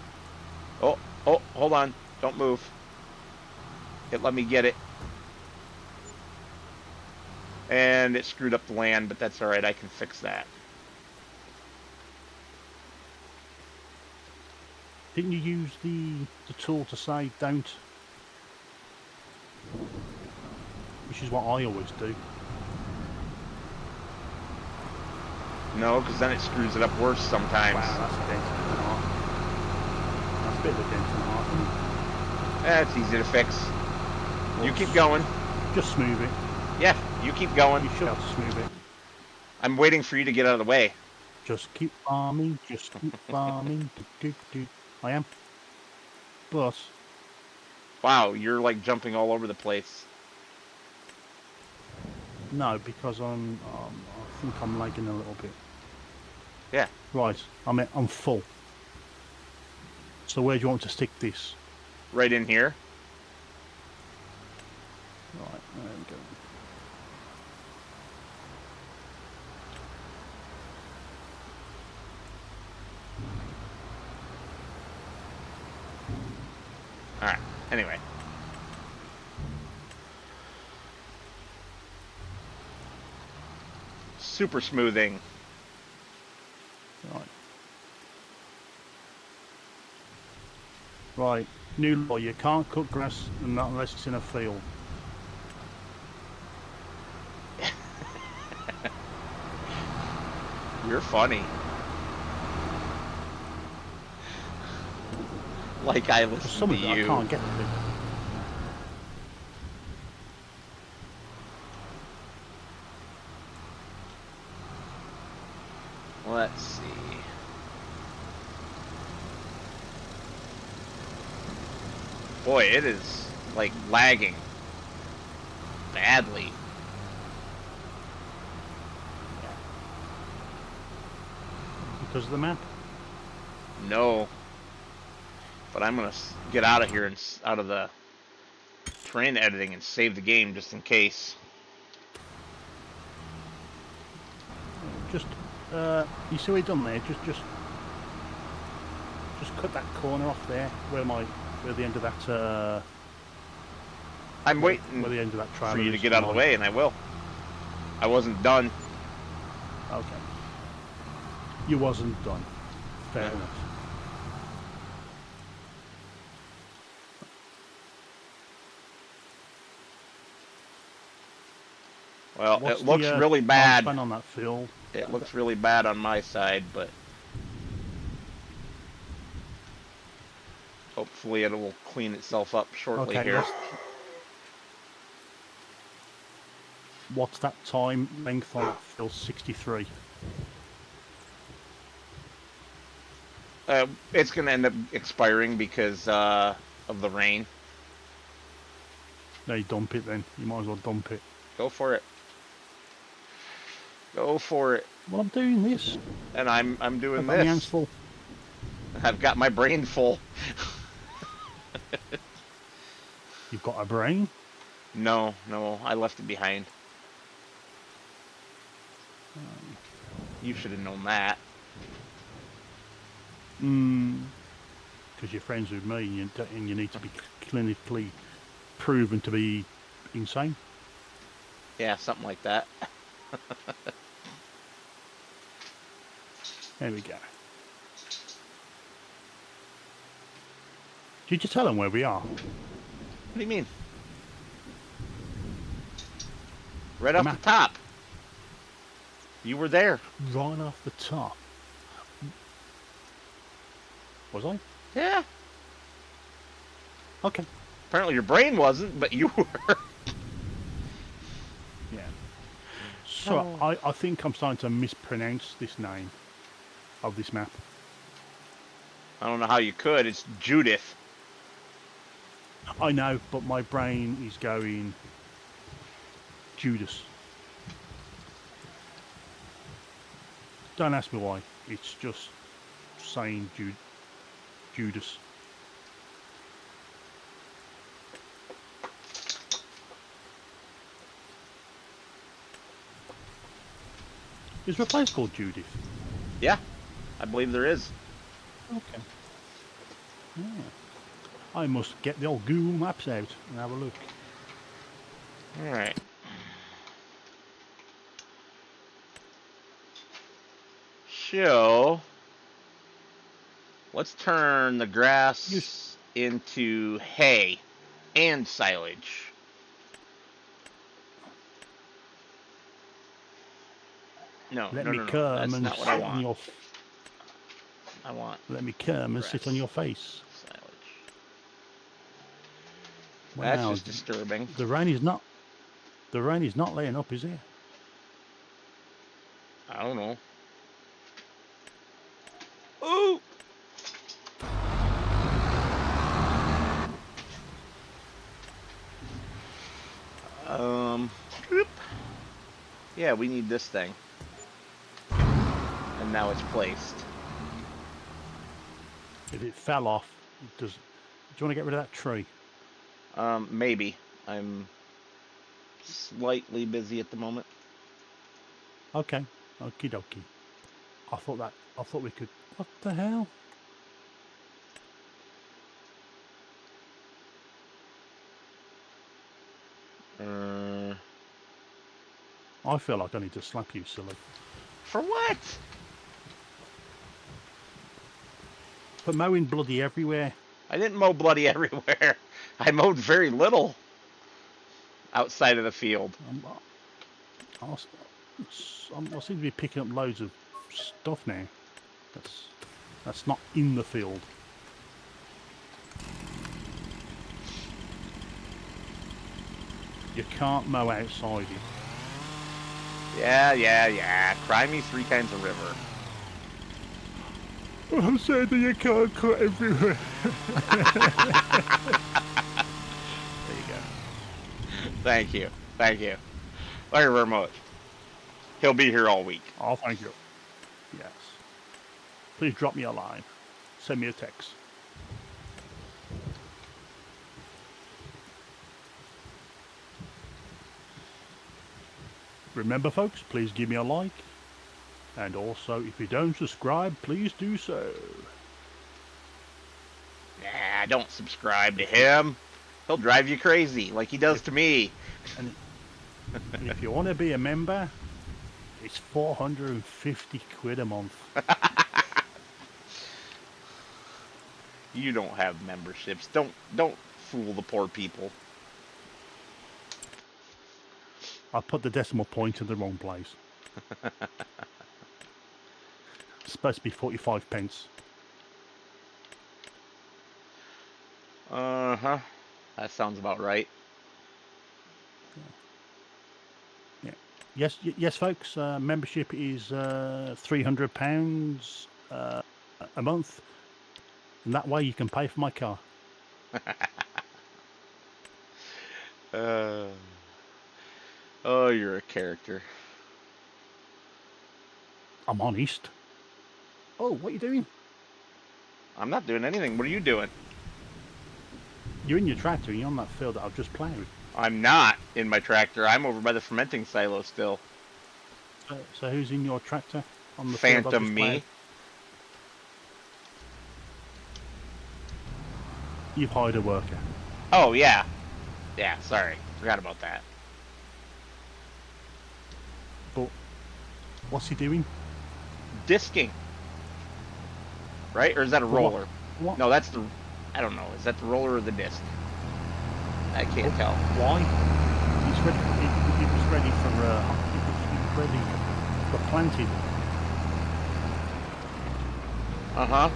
Oh, hold on. Don't move. It let me get it. And it screwed up the land, but that's alright. I can fix that. Didn't you use the tool to say don't? Which is what I always do. No, because then it screws it up worse sometimes. Wow, that's a dent and a half. That's a bit of a dent and a half, isn't it? That's easy to fix. You keep going. Just smooth it. Yeah, you keep going. You should have to smooth it. I'm waiting for you to get out of the way. Just keep farming, just keep farming. I am. But... Wow, you're like jumping all over the place. No, because I think I'm lagging a little bit. Yeah. Right, I'm full. So where do you want to stick this? Right in here. Right, there we go. Alright, anyway. Super smoothing. Right. New law, you can't cut grass not unless it's in a field. You're funny. Like I For listen some to of it, I you. can't get to it. Let's see. Boy, it is like lagging badly. Because of the map. No. But I'm gonna get out of here and out of the terrain editing and save the game just in case. Just, you see what he's done there? Just cut that corner off there, where the end of that. I'm waiting where the end of that trailer for you to is. get out of the way, and I will. I wasn't done. Okay. You wasn't done. Fair enough. Well, What's it looks the, really time bad. spent on that field? It looks really bad on my side, but hopefully it will clean itself up shortly Okay, here. What's that time length on that field? 63. It's going to end up expiring because of the rain. No, you dump it then. You might as well dump it. Go for it. Go for it. Well, I'm doing this. And I'm doing I've got my hands this. full. I've got my brain full. You've got a brain? No, I left it behind. You should have known that. Because you're friends with me and you need to be clinically proven to be insane. Yeah, something like that. There we go. Did you tell them where we are? What do you mean? Right off the top. You were there. Right off the top. Was I? Yeah. Okay. Apparently your brain wasn't, but you were. Yeah. So I think I'm starting to mispronounce this name of this map. I don't know how you could. It's Judith. I know, but my brain is going Judas. Don't ask me why. It's just saying Judas. Is there a place called Judith? Yeah, I believe there is. Okay. Yeah. I must get the old Google Maps out and have a look. All right. So, let's turn the grass into hay and silage. No, Let no, me no, no. come That's and not what sit I on want. your. I want Let me come and sit on grass. your face. silage. Wow, That's just disturbing. The rain is not. The rain is not laying up, is it? I don't know. Ooh! Whoop. Yeah, we need this thing. And now it's placed. If it fell off, do you want to get rid of that tree? Maybe. I'm slightly busy at the moment. Okay. Okie dokie. I thought we could. What the hell? I feel like I need to slap you, silly. For what? But mowing bloody everywhere. I didn't mow bloody everywhere. I mowed very little outside of the field. I seem to be picking up loads of stuff now. That's not in the field. You can't mow outside it. Yeah. Cry me 3 kinds of river. I'm saying that you can't cut everywhere. There you go. Thank you. Thank you very much. He'll be here all week. Oh, thank you. Yes. Please drop me a line. Send me a text. Remember, folks, please give me a like. And also, if you don't subscribe, please do so. Nah, don't subscribe to him. He'll drive you crazy like he does to me. And if you want to be a member, it's 450 quid a month. You don't have memberships. Don't fool the poor people. I put the decimal point in the wrong place. It's supposed to be 45 pence. Uh-huh. That sounds about right. Yeah. Yes, folks. Membership is £300 a month, and that way you can pay for my car. Oh, you're a character. I'm honest. Oh, what are you doing? I'm not doing anything. What are you doing? You're in your tractor and you're on that field that I've just ploughed. I'm not in my tractor. I'm over by the fermenting silo still. So who's in your tractor on the field I've just Phantom me. ploughed? You've hired a worker. Oh, yeah. Yeah, sorry. Forgot about that. But what's he doing? Disking. Right? Or is that a roller? What? No, that's the... I don't know. Is that the roller or the disc? I can't tell. Why? He's ready. He was ready for. He was ready for planting. Uh-huh.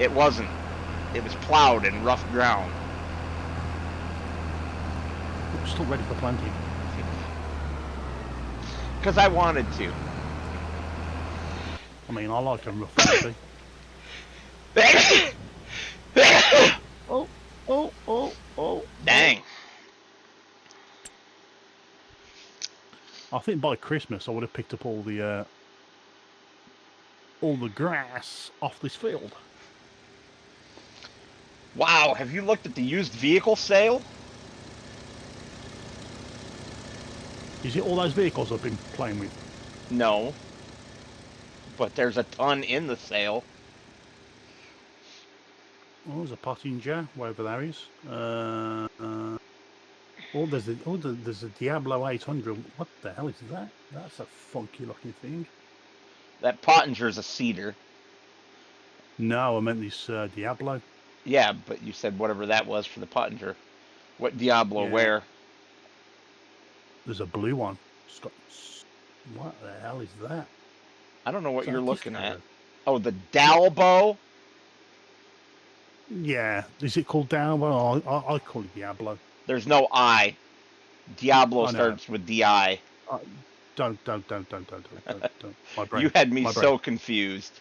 It wasn't. It was plowed in rough ground. It was still ready for planting. Because I wanted to. I mean, I like them rough country. Oh. Dang. I think by Christmas I would have picked up all the grass off this field. Wow, have you looked at the used vehicle sale? Is it all those vehicles I've been playing with? No. But there's a ton in the sale. Oh, there's a Pottinger, wherever that is. There's a Diablo 800. What the hell is that? That's a funky looking thing. That Pottinger's a cedar. No, I meant this Diablo. Yeah, but you said whatever that was for the Pottinger. What Diablo Yeah. where? There's a blue one. It's got, what the hell is that? I don't know what Is that you're a looking disc at. arrow? Oh, the Dalbo? Yeah. Is it called Diablo? I call it Diablo. There's no I. Diablo I know. starts with DI. Don't. My brain. You had me My so brain. confused.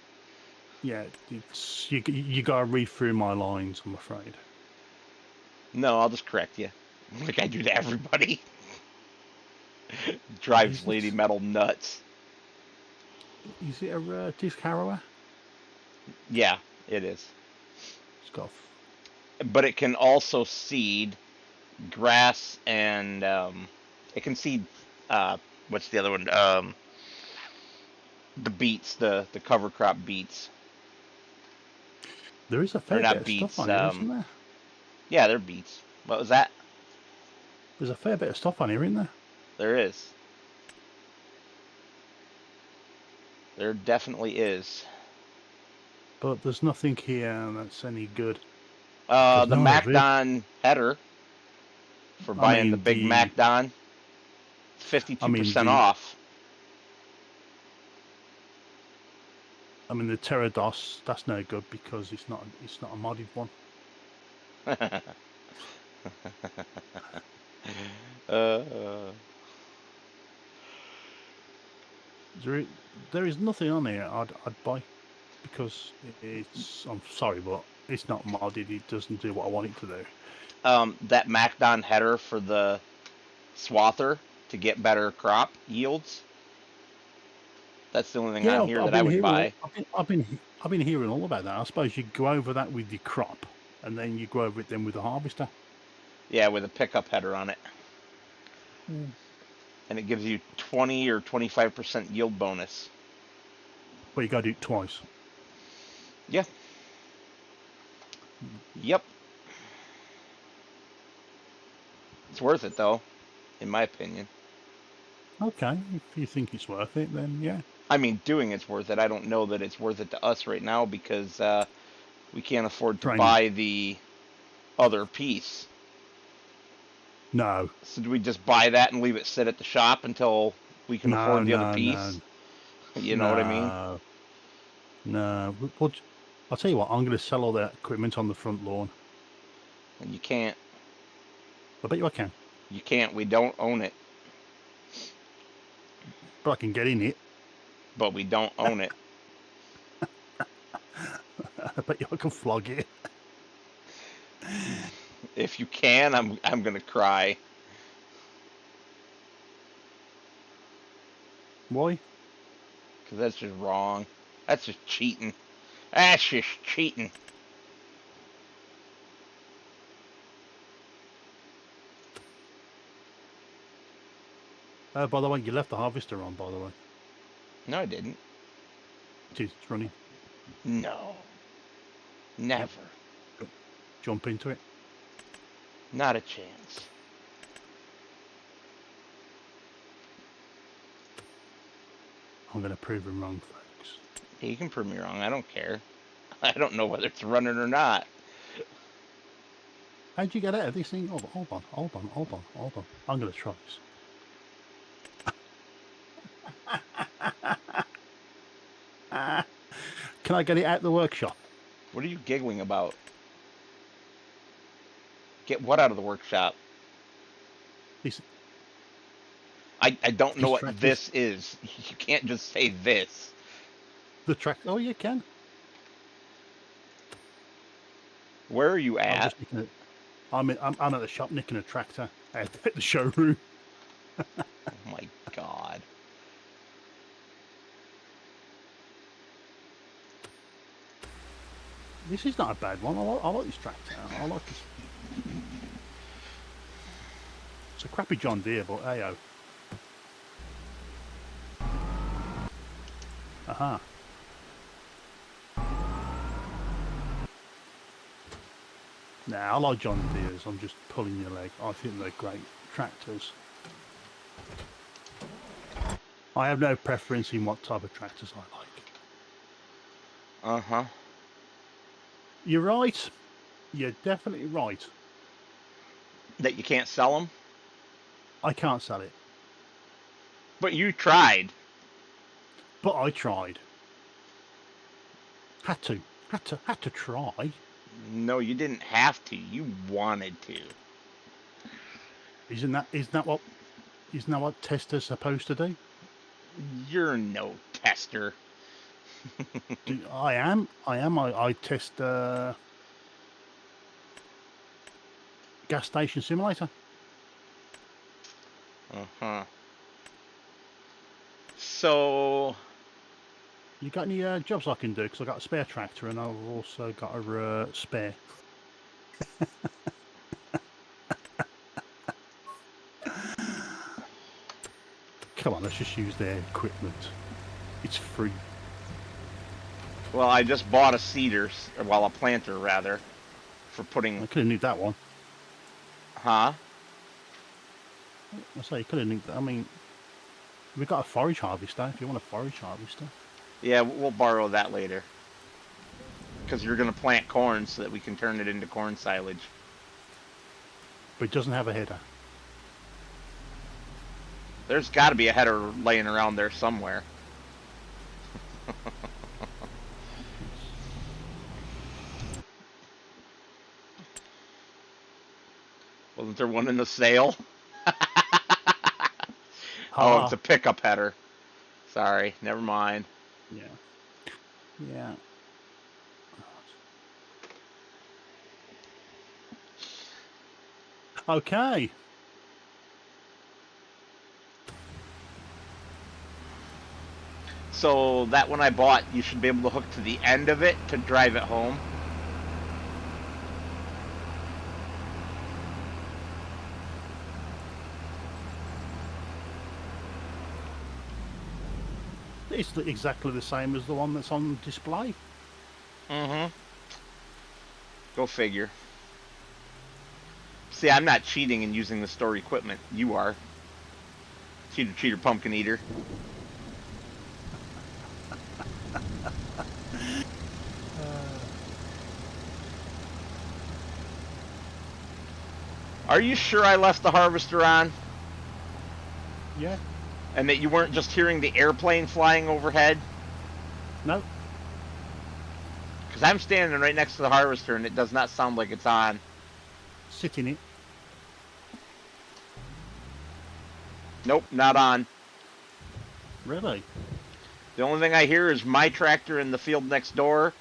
Yeah, you gotta read through my lines, I'm afraid. No, I'll just correct you. Like I do to everybody. Drives Lady Metal nuts. Is it a disc harrower? Yeah, it is. It's got. But it can also seed grass and it can seed what's the other one? The beets, the cover crop beets. There is a fair Or not bit of beets, stuff on here, isn't there? Yeah, they're beets. What was that? There's a fair bit of stuff on here, isn't there? There is. There definitely is. But there's nothing here that's any good. The There's no other vehicle. MacDon header for I buying the mean big MacDon, I mean 52% the off. I mean the Pterodos. That's no good because it's not a modded one. uh, There is nothing on here I'd buy because it's. I'm sorry, but it's not modded. It doesn't do what I want it to do. that MacDon header for the swather to get better crop yields. That's the only thing Yeah, on I've, here I've that I been would hearing. buy. I've been hearing all about that. I suppose you go over that with your crop, and then you go over it then with the harvester. Yeah, with a pickup header on it. Mm. And it gives you 20 or 25% yield bonus. But you got to do it twice. Yeah. Yep. It's worth it though, in my opinion. Okay, if you think it's worth it, then yeah. I mean, doing it's worth it. I don't know that it's worth it to us right now because we can't afford to Training. buy the other piece. No. So do we just buy that and leave it sit at the shop until we can afford the other piece? You know what I mean? No. Well, I'll tell you what. I'm going to sell all that equipment on the front lawn. And you can't. I bet you I can. You can't. We don't own it. But I can get in it. But we don't own it. I bet you I can flog it. If you can, I'm gonna cry. Why? Because that's just wrong. That's just cheating. That's just cheating. By the way, you left the harvester on, by the way. No, I didn't. It's running. No. Never. Yep. Jump into it. Not a chance. I'm going to prove him wrong, folks. Yeah, you can prove me wrong. I don't care. I don't know whether it's running or not. How'd you get out of this thing? Hold on. I'm going to try this. Can I get it out of the workshop? What are you giggling about? Get what out of the workshop? This, I don't know this what this is. You can't just say this. The track. Oh, you can. Where are you at? I'm at the shop nicking a tractor at the showroom. Oh my god. This is not a bad one. I like this tractor. I like this. It's a crappy John Deere, but hey-oh. Aha. Nah, I like John Deere's. I'm just pulling your leg. I think they're great tractors. I have no preference in what type of tractors I like. Uh-huh. You're right. You're definitely right. That you can't sell them? I can't sell it. But you tried. But I tried. Had to try. No, you didn't have to. You wanted to. Isn't that what testers supposed to do? You're no tester. I am. I test gas station simulator. Uh-huh. So... You got any jobs I can do? Because I've got a spare tractor and I've also got a spare. Come on, let's just use their equipment. It's free. Well, I just bought a seeder, well, a planter, rather, for putting... I could have nicked that one. Huh? I say you could have nicked that. I mean, we've got a forage harvester if you want a forage harvester. Yeah, we'll borrow that later. Because you're going to plant corn so that we can turn it into corn silage. But it doesn't have a header. There's got to be a header laying around there somewhere. Wasn't there one in the sale? Oh, it's a pickup header. Sorry, never mind. Yeah. Yeah. Okay. So that one I bought, you should be able to hook to the end of it to drive it home. It's exactly the same as the one that's on display. Mm-hmm. Go figure. See, I'm not cheating and using the store equipment. You are. Cheater, cheater, pumpkin eater. Are you sure I left the harvester on? Yeah. And that you weren't just hearing the airplane flying overhead? No. Because I'm standing right next to the harvester and it does not sound like it's on. Sit in it. Nope, not on. Really? The only thing I hear is my tractor in the field next door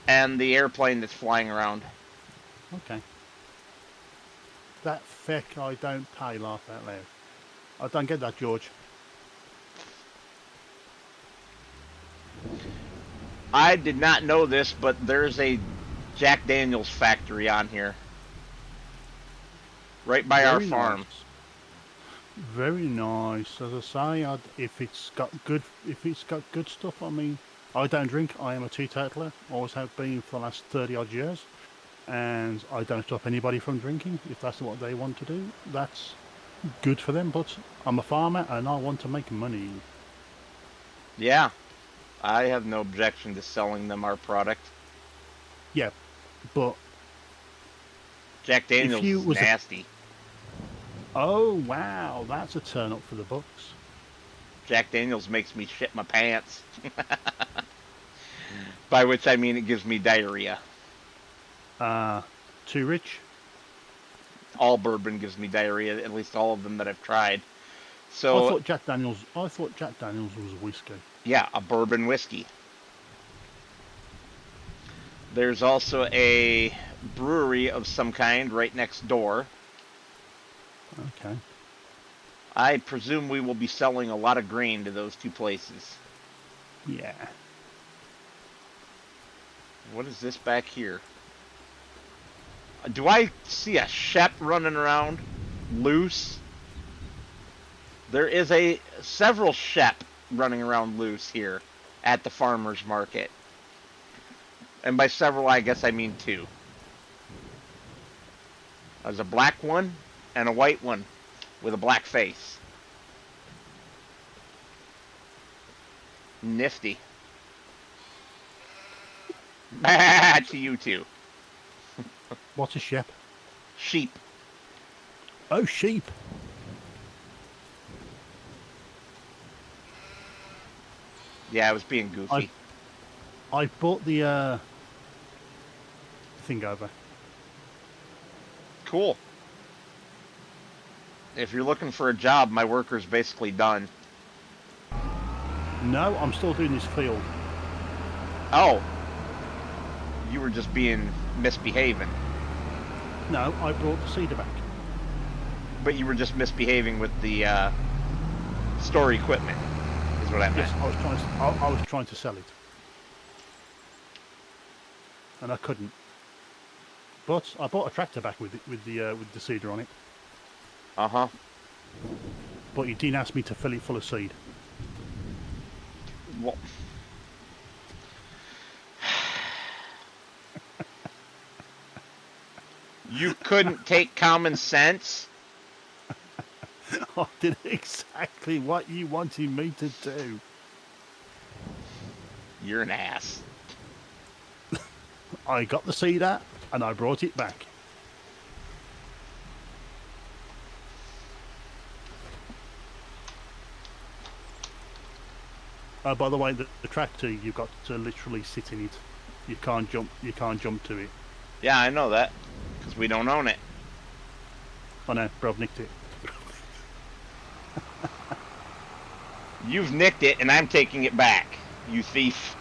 and the airplane that's flying around. Okay. That feck I don't pay, laugh out loud. I don't get that, George. I did not know this, but there's a Jack Daniels factory on here. Right by our farm. Nice. Very nice. As I say, if it's got good stuff. I mean, I don't drink. I am a teetotaler. Always have been for the last 30 odd years, and I don't stop anybody from drinking if that's what they want to do. That's good for them. But I'm a farmer and I want to make money. Yeah, I have no objection to selling them our product. Yeah, but Jack Daniels is nasty. Oh, wow. That's a turn up for the books. Jack Daniels makes me shit my pants. By which I mean it gives me diarrhea. Too rich? All bourbon gives me diarrhea, at least all of them that I've tried. So I thought Jack Daniels was a whiskey. Yeah, a bourbon whiskey. There's also a brewery of some kind right next door. Okay. I presume we will be selling a lot of grain to those two places. Yeah. What is this back here? Do I see a Shep running around loose? There is several Shep running around loose here at the farmer's market. And by several, I guess I mean two. There's a black one and a white one with a black face. Nifty. Bah, to you two. What's a Shep? Sheep. Oh, sheep. Yeah, I was being goofy. I bought the thing over. Cool. If you're looking for a job, my worker's basically done. No, I'm still doing this field. Oh. You were just being misbehaving. No, I brought the seeder back. But you were just misbehaving with the store equipment, is what I meant. Yes, I was trying to sell it. And I couldn't. But I bought a tractor back with the seeder on it. Uh-huh. But he didn't ask me to fill it full of seed. Well, you couldn't take common sense? I did exactly what you wanted me to do. You're an ass. I got the cedar and I brought it back. By the way, the tractor, you've got to literally sit in it. You can't jump. You can't jump to it. Yeah, I know that. Because we don't own it. I know, bro, nicked it. You've nicked it, and I'm taking it back. You thief.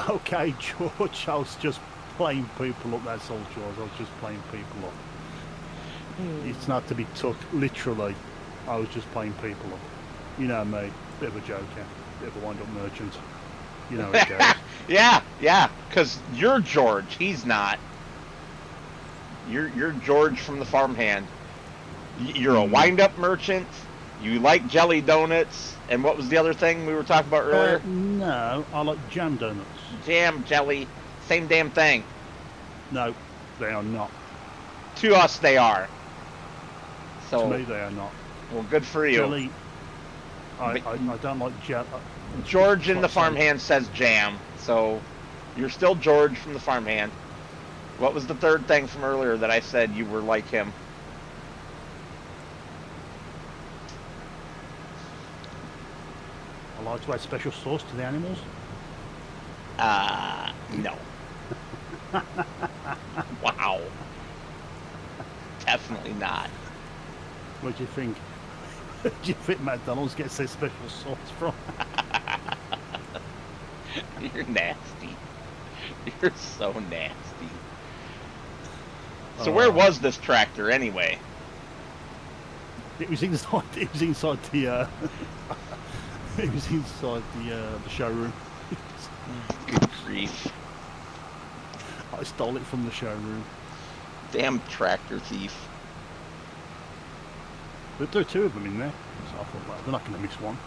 Okay, George, I was just playing people up. That's all, George. I was just playing people up. It's not to be took literally. I was just playing people up. You know me, bit of a joker, bit of a wind-up merchant. You know how it goes. yeah, because you're George. He's not. You're George from the farmhand. You're a wind-up merchant. You like jelly donuts. And what was the other thing we were talking about earlier? No, I like jam donuts. Jam, jelly, same damn thing. No, they are not. To us, they are. So, to me, they are not. Well, good for you. Jelly. I don't like jam. George in the farmhand says jam, so you're still George from the farmhand. What was the third thing from earlier that I said you were like him? I like to add special sauce to the animals. No. Wow. Definitely not. What do you think? Where do you think McDonald's gets their special sauce from? You're nasty. You're so nasty. So where was this tractor anyway? It was inside. It was inside the. It was inside the showroom. Good grief! I stole it from the showroom. Damn tractor thief! But there are two of them in there, so I thought, well, they're not going to miss one.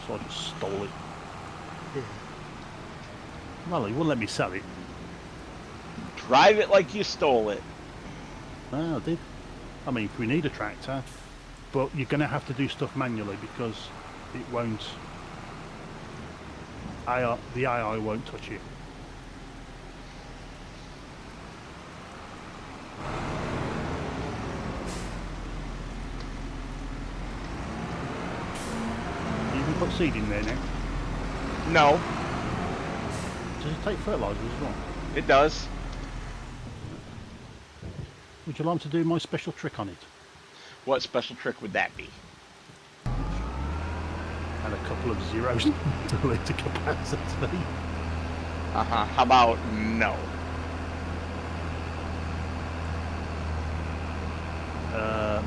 So I just stole it. Well, he wouldn't let me sell it. Drive it like you stole it. I did. I mean, we need a tractor, but you're going to have to do stuff manually because it won't. The AI won't touch it. You can put seed in there now. No, Does it take fertiliser as well? it does. Would you like to do my special trick on it? What special trick would that be? And a couple of zeros to litre capacity. How about no?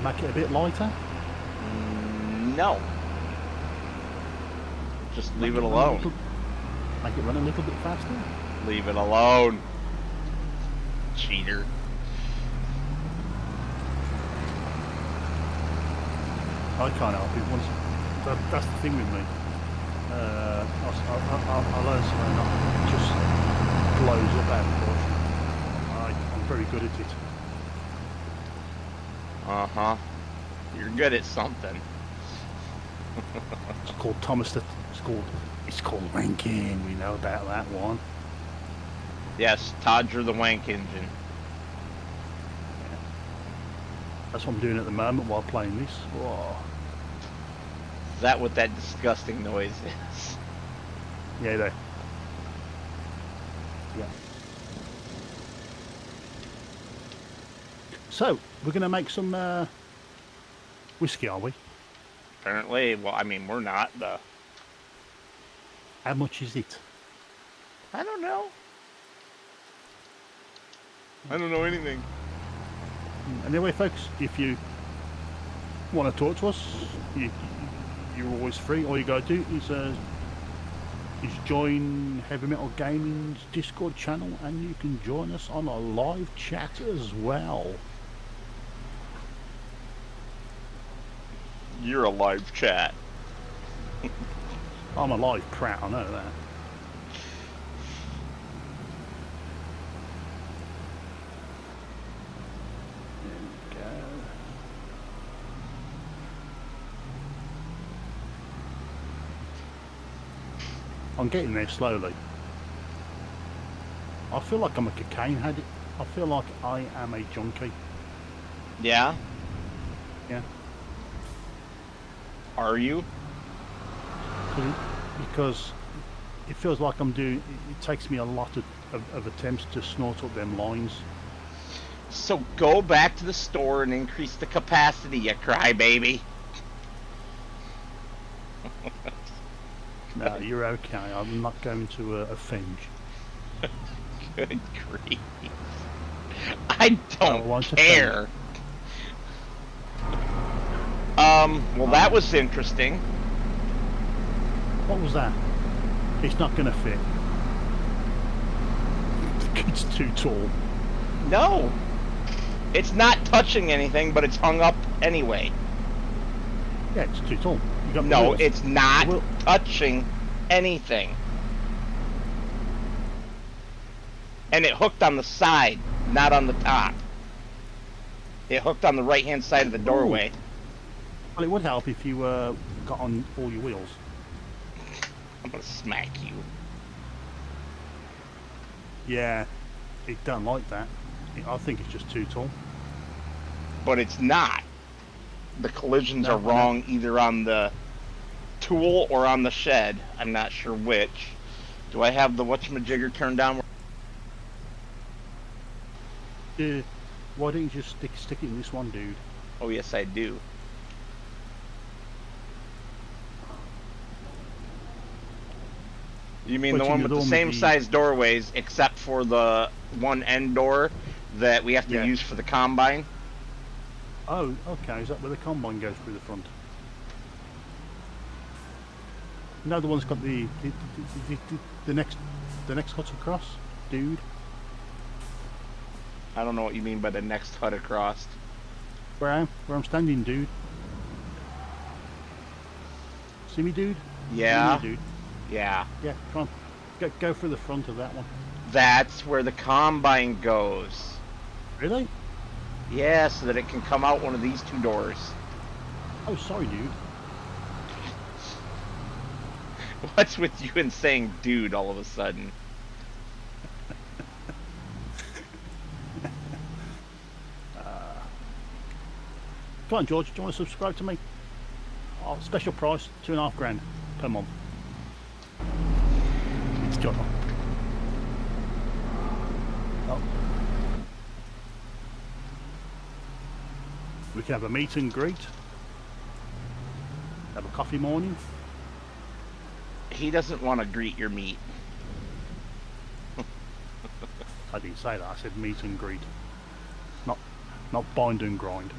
Make it a bit lighter. No. Just leave it alone. Make it run a little bit faster. Leave it alone. Cheater. I can't help it. That's the thing with me. I learn something that just blows up out of proportion. I'm very good at it. You're good at something. It's called Thomas. It's called wanking. We know about that one. Yes, Todger the wank engine. That's what I'm doing at the moment while playing this. Whoa. Is that what that disgusting noise is? Yeah, there. Yeah. So, we're going to make some whiskey, are we? Apparently, well, I mean, we're not. How much is it? I don't know. I don't know anything. Anyway, folks, if you want to talk to us, you're always free. All you got to do is join Heavy Metal Gaming's Discord channel, and you can join us on a live chat as well. You're a live chat. I'm a live prat, I know that. I'm getting there slowly. I feel like I'm a cocaine addict. I feel like I am a junkie. Yeah? Yeah. Are you? Because it feels like I'm doing. It takes me a lot of attempts to snort up them lines. So go back to the store and increase the capacity, you crybaby. No, you're okay. I'm not going to offend you. Good grief. I don't won't care. Well, that was interesting. What was that? It's not going to fit. It's too tall. No. It's not touching anything, but it's hung up anyway. Yeah, it's too tall. You got No, wheels. it's not touching anything. And it hooked on the side, not on the top. It hooked on the right-hand side of the doorway. Well, it would help if you got on all your wheels. I'm gonna smack you. Yeah, it don't like that. I think it's just too tall. But it's not. The collisions No, are wrong either on the tool or on the shed. I'm not sure which. Do I have the whatchamajigger turned down? Why don't you just stick it in this one, dude? Oh, yes, I do. You mean the one with the same size doorways, except for the one end door that we have to use for the combine? Oh, okay. Is that where the combine goes through the front? No, the one's got the next hut across, dude. I don't know what you mean by the next hut across. Where I'm standing, dude. See me, dude? Yeah. See me, dude? Yeah. Yeah, come on. Go through the front of that one. That's where the combine goes. Really? Yeah, so that it can come out one of these two doors. Oh, sorry, dude. What's with you and saying dude all of a sudden? Come on, George. Do you want to subscribe to me? Oh, special price, $2.5 grand per month. It's got. Oh. We can have a meet and greet. Have a coffee morning. He doesn't want to greet your meat. I didn't say that. I said meet and greet. Not bind and grind.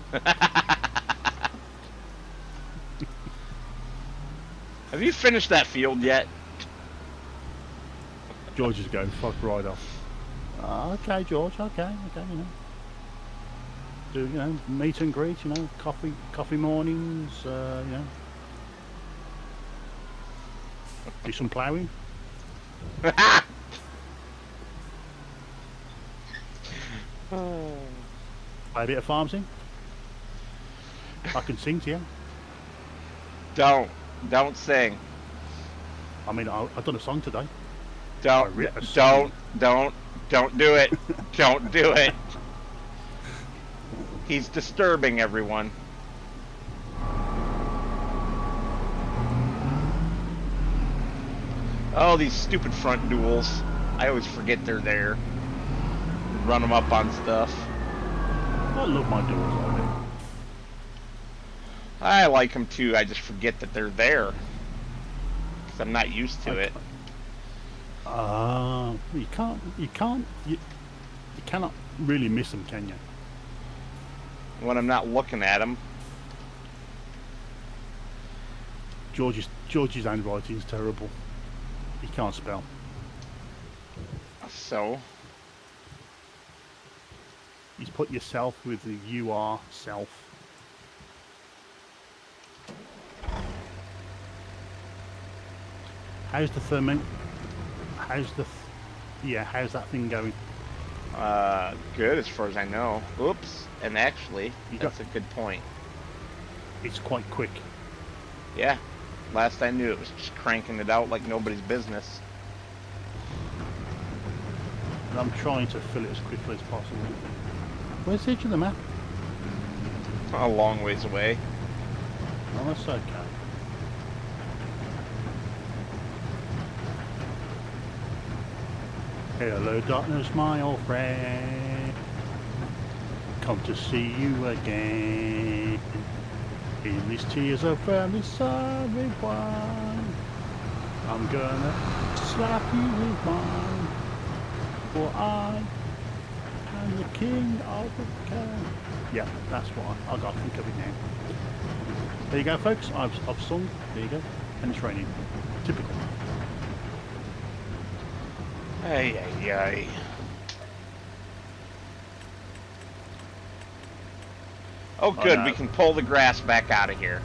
Have you finished that field yet? George is going fuck right off. Okay, George. Okay, do meet and greet. Coffee mornings. Do some ploughing. Play a bit of farm sim. I can sing to you. Don't sing. I mean, I've done a song today. Don't do it. Don't do it. He's disturbing everyone. Oh, these stupid front duels. I always forget they're there. Run them up on stuff. I love my duels like that. I like them too. I just forget that they're there. Because I'm not used to it. You cannot really miss them, can you? When I'm not looking at them. George's handwriting is terrible. He can't spell. So? He's put yourself with the you are self. How's the ferment? How's that thing going? Good as far as I know. Oops. And actually, that's a good point. It's quite quick. Yeah. Last I knew, it was just cranking it out like nobody's business. And I'm trying to fill it as quickly as possible. Where's the edge of the map? A long ways away. Oh, that's okay. Hello, darkness, my old friend. Come to see you again. In these tears of family sorry one, I'm gonna slap you with mine. For I am the king of the can. Yeah, that's what I got to think of it now. There you go, folks. I've sung. There you go. And it's raining. Typical. Ay, ay, ay. Oh, good. We can pull the grass back out of here.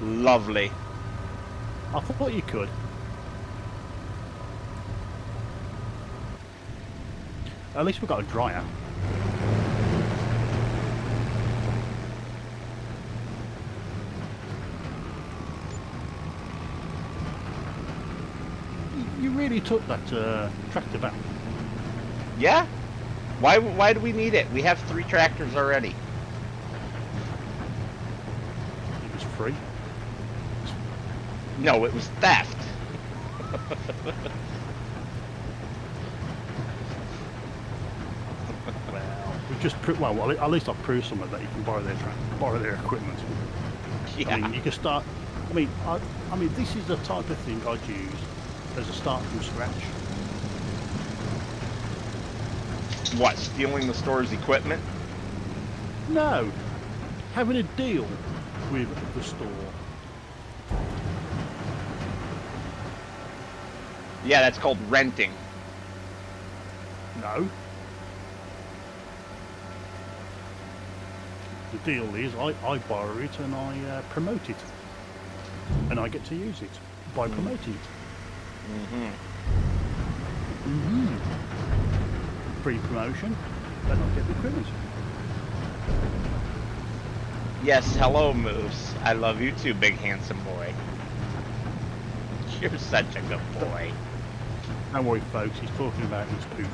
Lovely. I thought you could. At least we've got a dryer. You really took that tractor back. Yeah? Why do we need it? We have 3 tractors already. It was free. No, it was theft. Well, we just well, at least I've proved someone that you can borrow their equipment. Yeah. I mean, you can start. I mean, this is the type of thing I'd use as a start from scratch. What, stealing the store's equipment? No, having a deal with the store. Yeah, that's called renting. No. The deal is I borrow it and I promote it. And I get to use it by promoting it. Free promotion, but not get the equipment. Yes, hello, Moose. I love you too, big handsome boy. You're such a good boy. Don't worry, folks, he's talking about his pooch.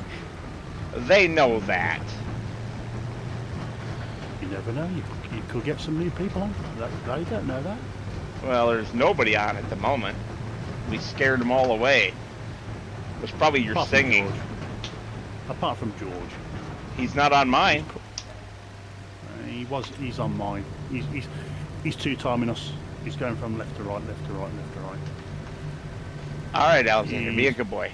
They know that. You never know, you could get some new people on. They don't know that. Well, there's nobody on at the moment. We scared them all away. It was probably your Apart from singing. George. Apart from George. He's not on mine. He's on mine. He's two-timing us. He's going from left to right, left to right, left to right. All right, Alexander, be a good boy.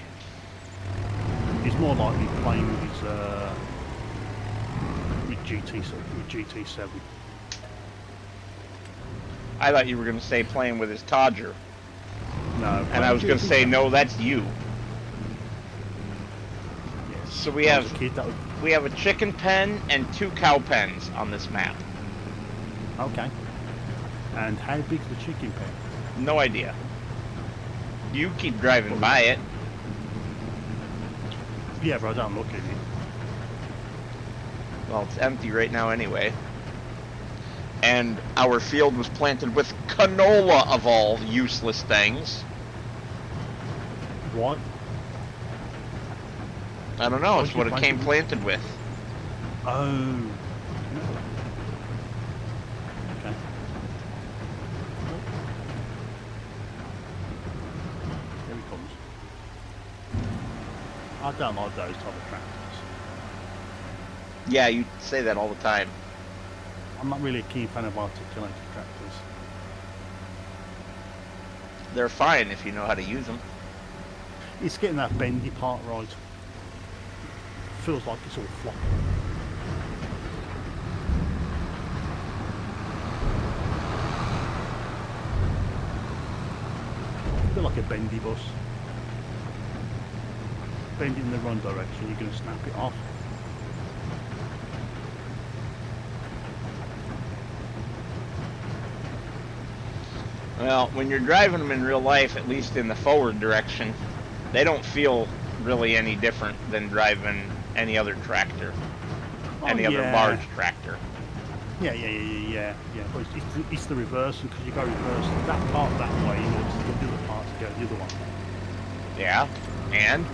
He's more likely playing with his with GT7. I thought you were going to say playing with his Todger. No. And I was going to say, no, that's you. Yes. So we When I have was a kid, that was... we have a chicken pen and 2 cow pens on this map. Okay. And how big's the chicken pen? No idea. You keep driving by it. Yeah, but I don't look at it. Well, it's empty right now anyway. And our field was planted with canola, of all useless things. What? I don't know, it's What what you it came planted planted with. Oh. Okay. Here he comes. I don't like those type of tractors. Yeah, you say that all the time. I'm not really a keen fan of articulated tractors. They're fine if you know how to use them. It's getting that bendy part right. Feels like it's all floppy. A bit like a bendy bus. Bend it in the wrong direction, you're going to snap it off. Well, when you're driving them in real life, at least in the forward direction, they don't feel really any different than driving any other tractor, any other large tractor. Yeah. But it's the reverse, and because you go reverse that part that way, in order to get the other part to go the other one. Yeah, and?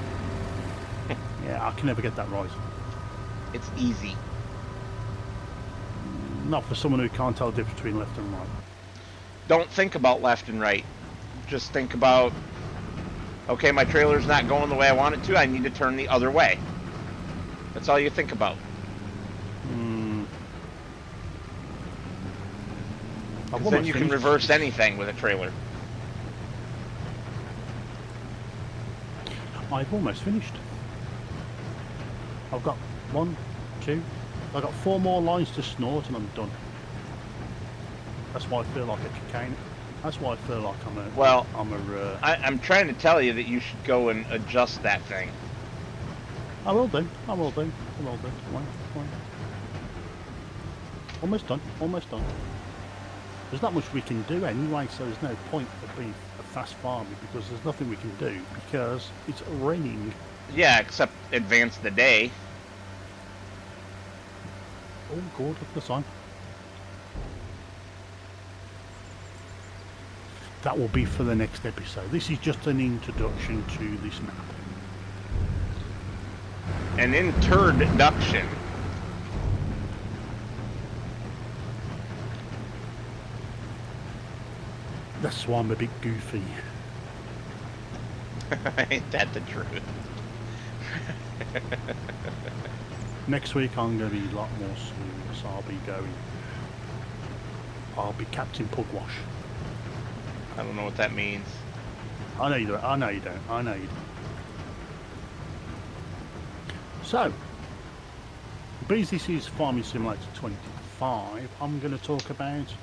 Yeah, I can never get that right. It's easy. Not for someone who can't tell the difference between left and right. Don't think about left and right. Just think about, okay, my trailer's not going the way I want it to. I need to turn the other way. That's all you think about. Then you can reverse anything with a trailer. I've almost finished. I've got 1, 2. I've got 4 more lines to snort and I'm done. That's why I feel like a cocaine. That's why I feel like I'm a. Well, I'm trying to tell you that you should go and adjust that thing. I will do. Fine. Almost done. There's not much we can do anyway, so there's no point of being a fast farmer because there's nothing we can do because it's raining. Yeah, except advance the day. Oh, good, look at the sun. That will be for the next episode. This is just an introduction to this map. An introduction. That's why I'm a bit goofy. Ain't that the truth? Next week I'm going to be a lot more smooth, so I'll be Captain Pugwash. I don't know what that means. I know you don't. So, because this is Farming Simulator 25, I'm going to talk about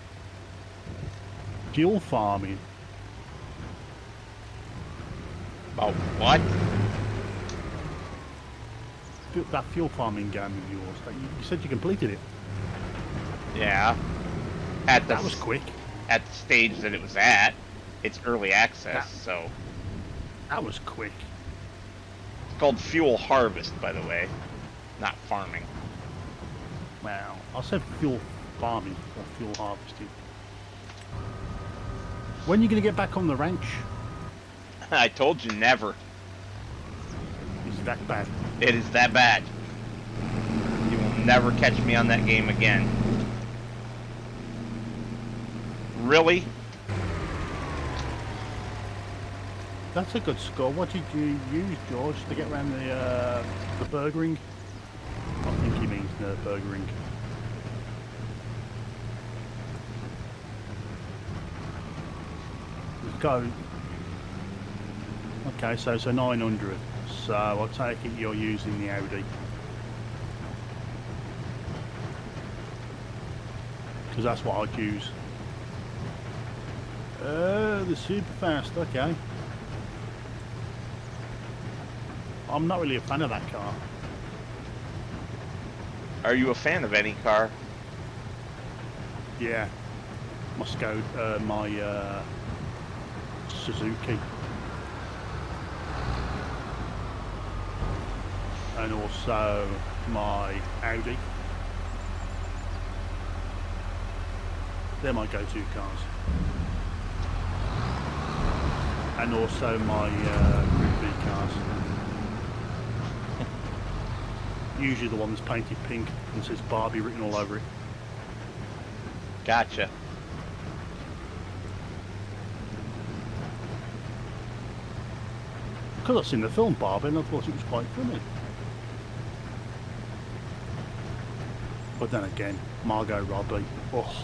fuel farming. About what? That fuel farming game of yours. You said you completed it. Yeah. That was quick. At the stage that it was at. It's early access, so... That was quick. It's called fuel harvest, by the way. Not farming. Wow. I said fuel farming or fuel harvesting. When are you going to get back on the ranch? I told you never. Is that bad? It is that bad. You will never catch me on that game again. Really? That's a good score. What did you use, George, to get around the burgering? I think he means burgering. Let's go. Okay, so it's a 900. So I'll take it you're using the Audi. Because that's what I'd use. The super fast, okay. I'm not really a fan of that car. Are you a fan of any car? Yeah. My Suzuki. And also my Audi. They're my go-to cars. And also my Group B cars. Usually the one that's painted pink and says Barbie written all over it. Gotcha. Because I've seen the film Barbie and I thought it was quite funny. But then again, Margot Robbie. Oh.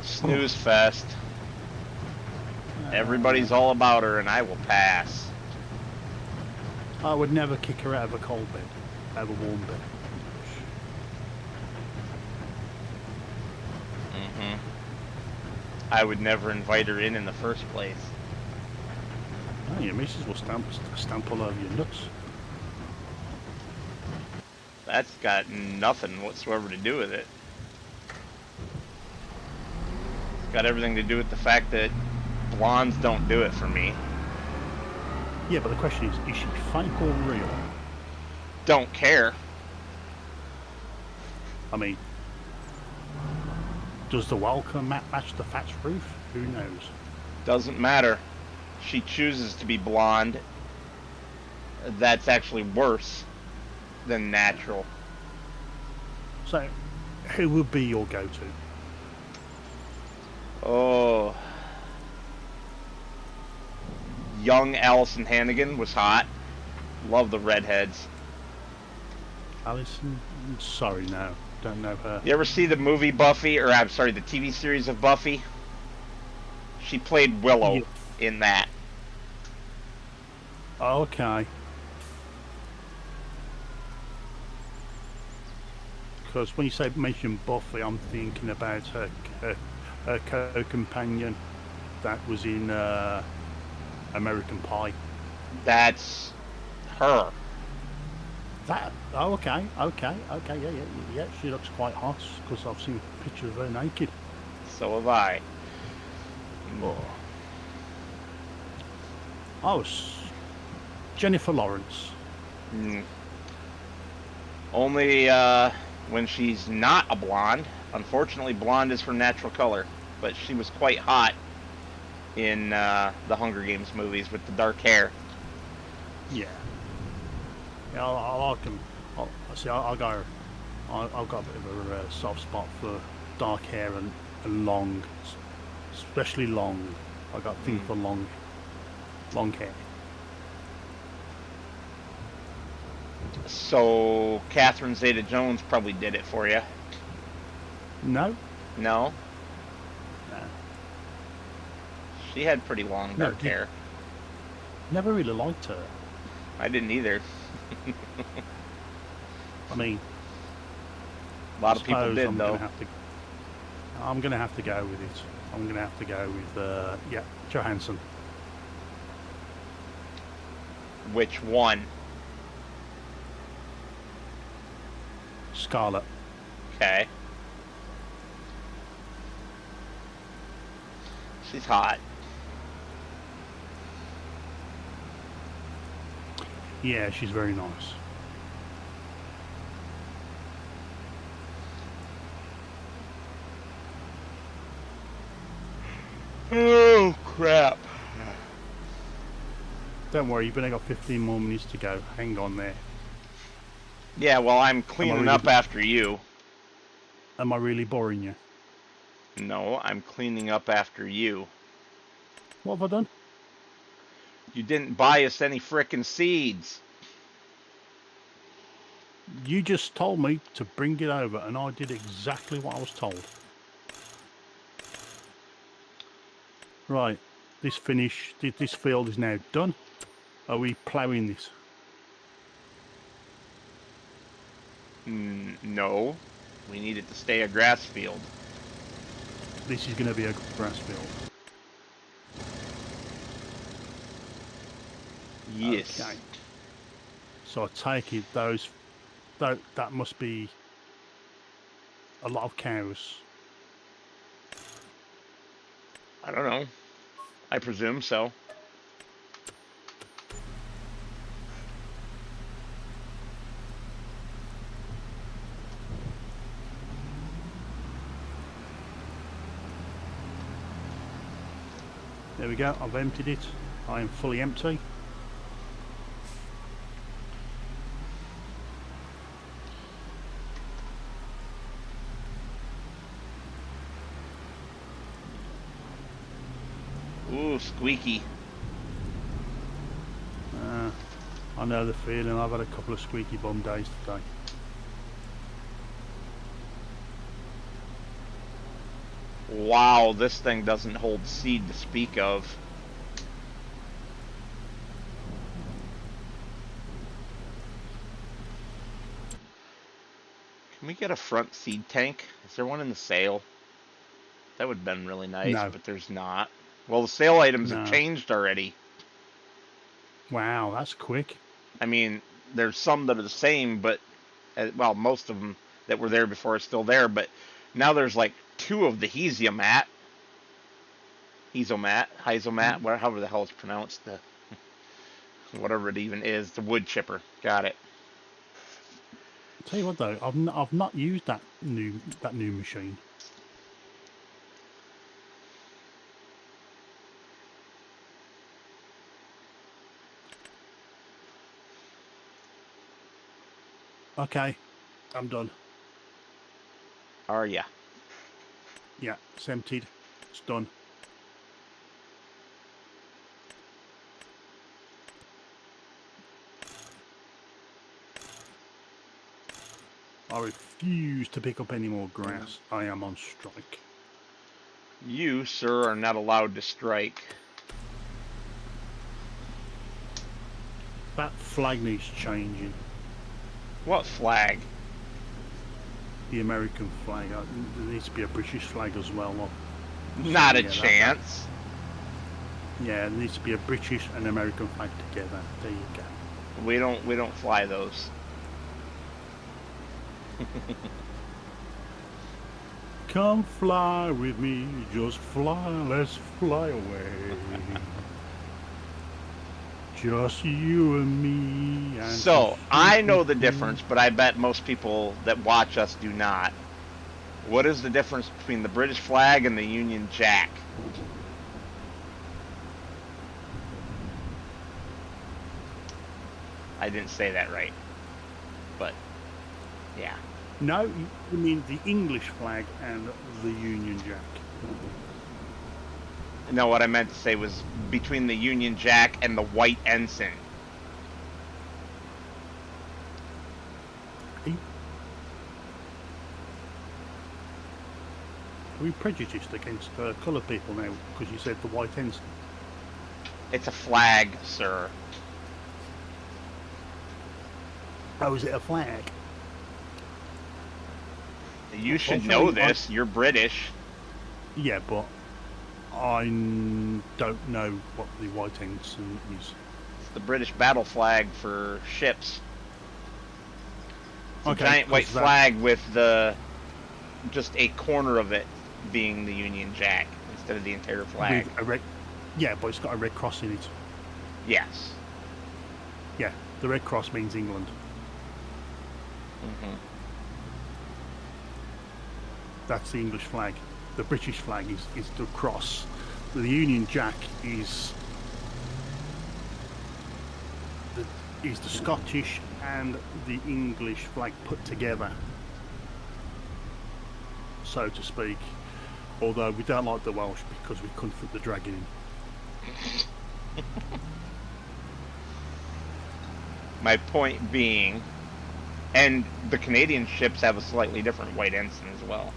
Snooze fest. Everybody's all about her and I will pass. I would never kick her out of a cold bed, out of a warm bed. I would never invite her in the first place. Oh, your missus will stamp all over your nuts. That's got nothing whatsoever to do with it. It's got everything to do with the fact that blondes don't do it for me. Yeah, but the question is she fake or real? Don't care. I mean, does the welcome mat match the thatched roof? Who knows? Doesn't matter. She chooses to be blonde. That's actually worse than natural. So, who would be your go-to? Oh, young Allison Hannigan was hot. Love the redheads. Alison? Sorry, no, don't know her. You ever see the movie Buffy, or I'm sorry, the TV series of Buffy? She played Willow Yeah. in that. Okay. Because when you mention Buffy, I'm thinking about her co-companion that was in American Pie. That's her. That? Oh, okay, yeah. She looks quite hot because I've seen pictures of her naked. So have I. Oh, Jennifer Lawrence. Mm. Only when she's not a blonde. Unfortunately, blonde is her natural color. But she was quite hot in the Hunger Games movies with the dark hair. Yeah. Yeah, I like them. I've got a bit of a soft spot for dark hair and long, especially long. I got thing for long hair. So Catherine Zeta-Jones probably did it for you. No, No? no, She had pretty long dark hair. never really liked her. I didn't either. I mean, A lot of people did, though. I'm gonna have to go with it. I'm gonna have to go with Johansson. Which one? Scarlet. Okay. She's hot. Yeah, she's very nice. Oh, crap. Don't worry, you've only got 15 more minutes to go. Hang on there. Yeah, well, I'm cleaning up after you. Am I really boring you? No, I'm cleaning up after you. What have I done? You didn't buy us any frickin' seeds. You just told me to bring it over, and I did exactly what I was told. Right, this field is now done. Are we ploughing this? No. We need it to stay a grass field. This is going to be a grass field. Yes. Okay. So I take it that must be a lot of cows. I don't know. I presume so. There we go, I've emptied it. I am fully empty. Ooh, squeaky. I know the feeling. I've had a couple of squeaky bum days today. Wow, this thing doesn't hold seed to speak of. Can we get a front seed tank? Is there one in the sale? That would have been really nice, No. but there's not. Well, the sale items No. have changed already. Wow, that's quick. I mean, there's some that are the same, but, well, most of them that were there before are still there, but now there's like 2 of the Hezomat, however the hell it's pronounced, whatever it even is, the wood chipper. Got it. Tell you what though, I've not used that new machine. Okay, I'm done. Are ya? Yeah, it's emptied. It's done. I refuse to pick up any more grass. I am on strike. You, sir, are not allowed to strike. That flag needs changing. What flag? The American flag. There needs to be a British flag as well. Not a yeah, chance. Yeah, there needs to be a British and American flag together. There you go. We don't fly those. Come fly with me, just fly, let's fly away. Just you and me. And So, I know the difference, but I bet most people that watch us do not. What is the difference between the British flag and the Union Jack? I didn't say that right. But, yeah. No, you mean the English flag and the Union Jack. No, what I meant to say was between the Union Jack and the white ensign. Are we prejudiced against coloured people now because you said the white ensign? It's a flag, sir. Oh, is it a flag? You should know this. You're British. Yeah, but I don't know what the white ensign is. It's the British battle flag for ships. It's a giant white flag with just a corner of it being the Union Jack instead of the entire flag. Yeah, but it's got a red cross in it. Yes. Yeah, the red cross means England. Mm-hmm. That's the English flag. The British flag is the cross. The Union Jack is the Scottish and the English flag put together, so to speak. Although we don't like the Welsh because we couldn't fit the dragon in. My point being, and the Canadian ships have a slightly different white ensign as well,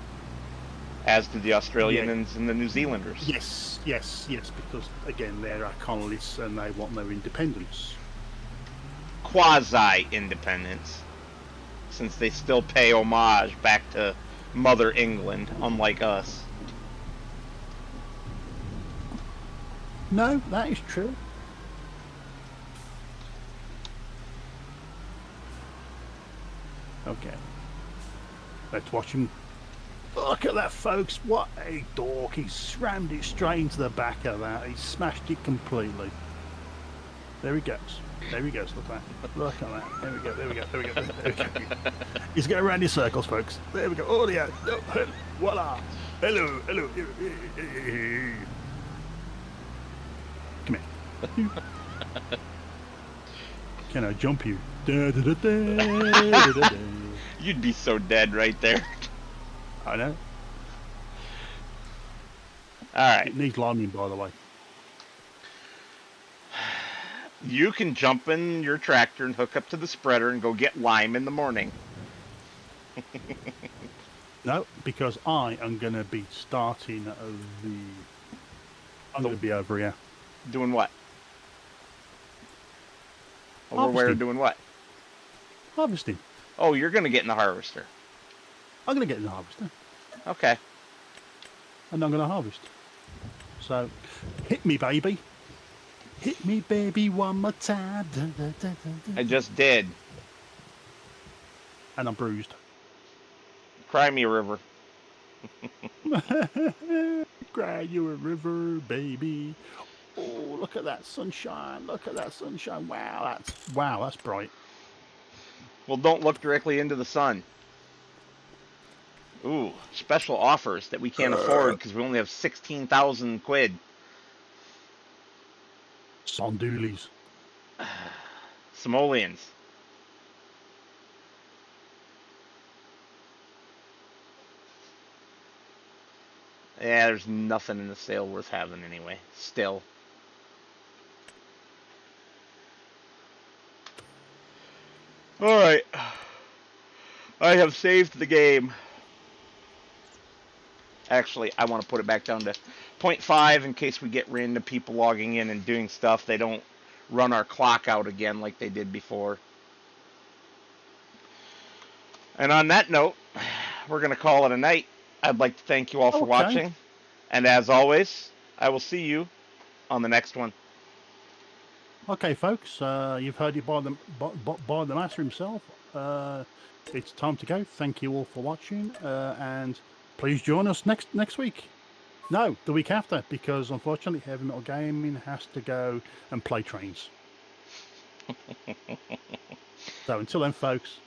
as do the Australians and the New Zealanders. Yes, because again they're our colonists and they want their independence. Quasi-independence, since they still pay homage back to Mother England, unlike us. No, that is true. Okay. Let's watch him. Look at that, folks. What a dork. He slammed it straight into the back of that. He smashed it completely. There he goes. There he goes. Look at that. Look at that. There we go. There we go. There we go. There we go. He's going around in circles, folks. There we go. Oh, yeah. Oh, voila. Hello. Hello. Come here. Can I jump you? You'd be so dead right there. I know. Alright. It needs liming, by the way. You can jump in your tractor and hook up to the spreader and go get lime in the morning. No, because I am going to be starting I'm going to be over here. Doing what? Over Harvesting. where doing what? Harvesting. Oh, you're going to get in the harvester. I'm going to get in the harvester. Okay. And I'm going to harvest. So, hit me, baby. Hit me, baby, one more time. I just did. And I'm bruised. Cry me a river. Cry you a river, baby. Oh, look at that sunshine. Look at that sunshine. Wow, that's bright. Well, don't look directly into the sun. Ooh, special offers that we can't afford because we only have 16,000 quid. Sondoolies. Simoleons. Yeah, there's nothing in the sale worth having anyway. Still. Alright. I have saved the game. Actually, I want to put it back down to 0.5 in case we get random people logging in and doing stuff. They don't run our clock out again like they did before. And on that note, we're going to call it a night. I'd like to thank you all for watching. And as always, I will see you on the next one. Okay, folks, you've heard it by the master himself. It's time to go. Thank you all for watching, and please join us next week. No, the week after, because unfortunately, Heavy Metal Gaming has to go and play trains. So until then, folks,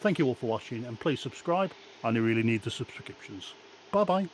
thank you all for watching, and please subscribe. I really need the subscriptions. Bye bye.